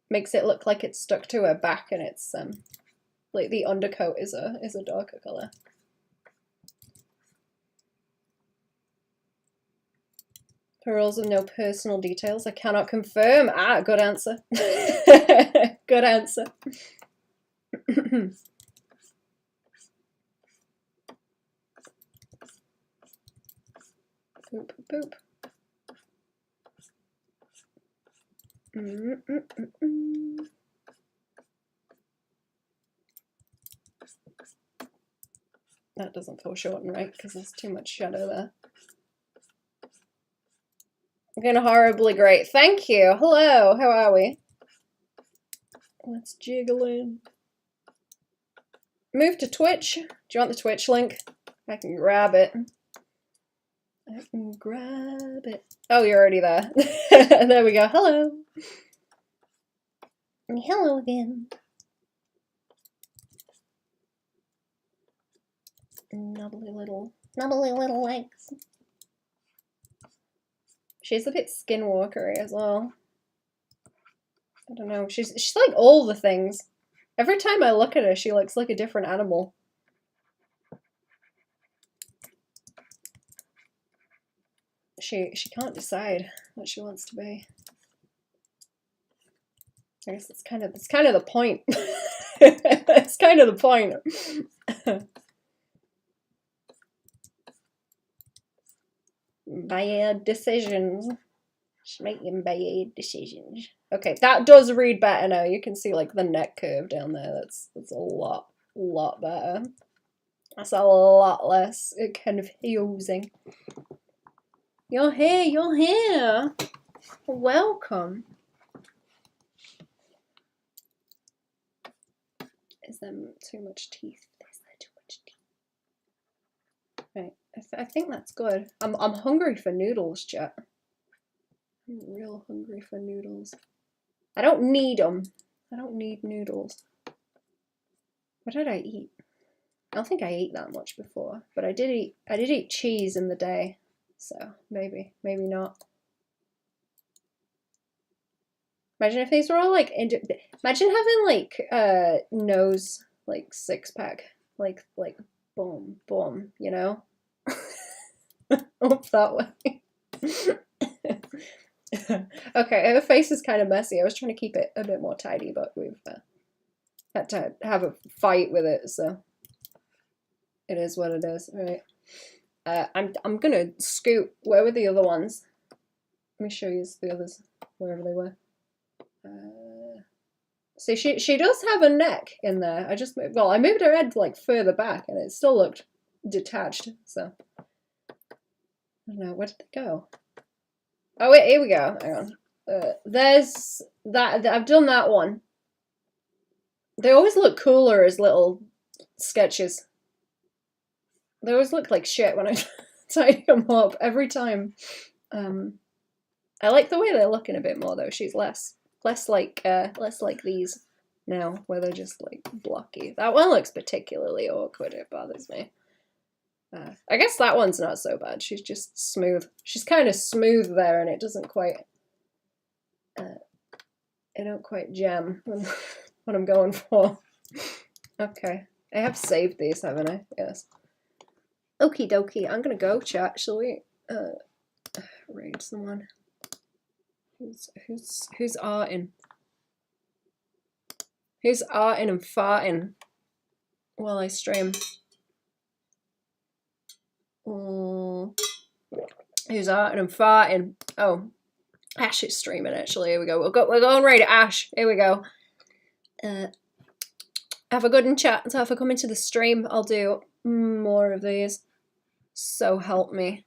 Makes it look like it's stuck to her back, and it's like the undercoat is a darker color. Pearls with no personal details. I cannot confirm. Ah, good answer. Good answer. Boop, boop. That doesn't foreshorten right because there's too much shadow there. Looking horribly great. Thank you. Hello. How are we? Let's jiggle in. Move to Twitch. Do you want the Twitch link? I can grab it. I can grab it. Oh, you're already there. There we go. Hello. Hello again. Nubbly little legs. She's a bit skinwalkery as well. I don't know. She's like all the things. Every time I look at her, she looks like a different animal. She can't decide what she wants to be. I guess that's kind of the point. That's kind of the point. Bad decisions. She's making bad decisions. Okay, that does read better now. You can see like the neck curve down there. That's a lot better. That's a lot less confusing. You're here. Welcome. Is there too much teeth? Is there too much teeth? Right, I think that's good. I'm hungry for noodles, chat. I'm real hungry for noodles. I don't need them. I don't need noodles. What did I eat? I don't think I ate that much before, but I did eat cheese in the day, so maybe not. Imagine if these were all like, imagine having like nose like six pack, like boom boom, you know. Up that way. Okay, her face is kind of messy. I was trying to keep it a bit more tidy, but we've had to have a fight with it, so it is what it is. All right. I'm gonna scoot. Where were the other ones? Let me show you the others, wherever they were. See, she does have a neck in there. I moved her head like further back, and it still looked detached. So I don't know, where did they go? Oh wait, here we go. Hang on. There's that. I've done that one. They always look cooler as little sketches. They always look like shit when I tidy them up every time. I like the way they're looking a bit more though. She's less like these now, where they're just like blocky. That one looks particularly awkward. It bothers me. I guess that one's not so bad. She's just smooth. She's kind of smooth there, and it doesn't quite. It don't quite jam what I'm going for. Okay, I have saved these, haven't I? Yes. Okie dokie. I'm gonna go, chat. Shall we? Raid someone. Who's arting? Who's arting and farting while I stream? Who's arting and farting? Oh, Ash is streaming actually. Here we go. We're going right at Ash. Here we go. Have a good one, chat. So if I come into the stream, I'll do more of these. So help me.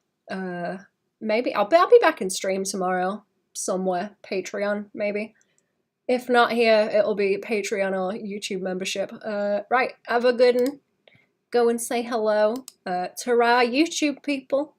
Maybe I'll be back in stream tomorrow somewhere. Patreon maybe. If not here, it'll be Patreon or YouTube membership. Right. Have a good one. Go and say hello to our YouTube people.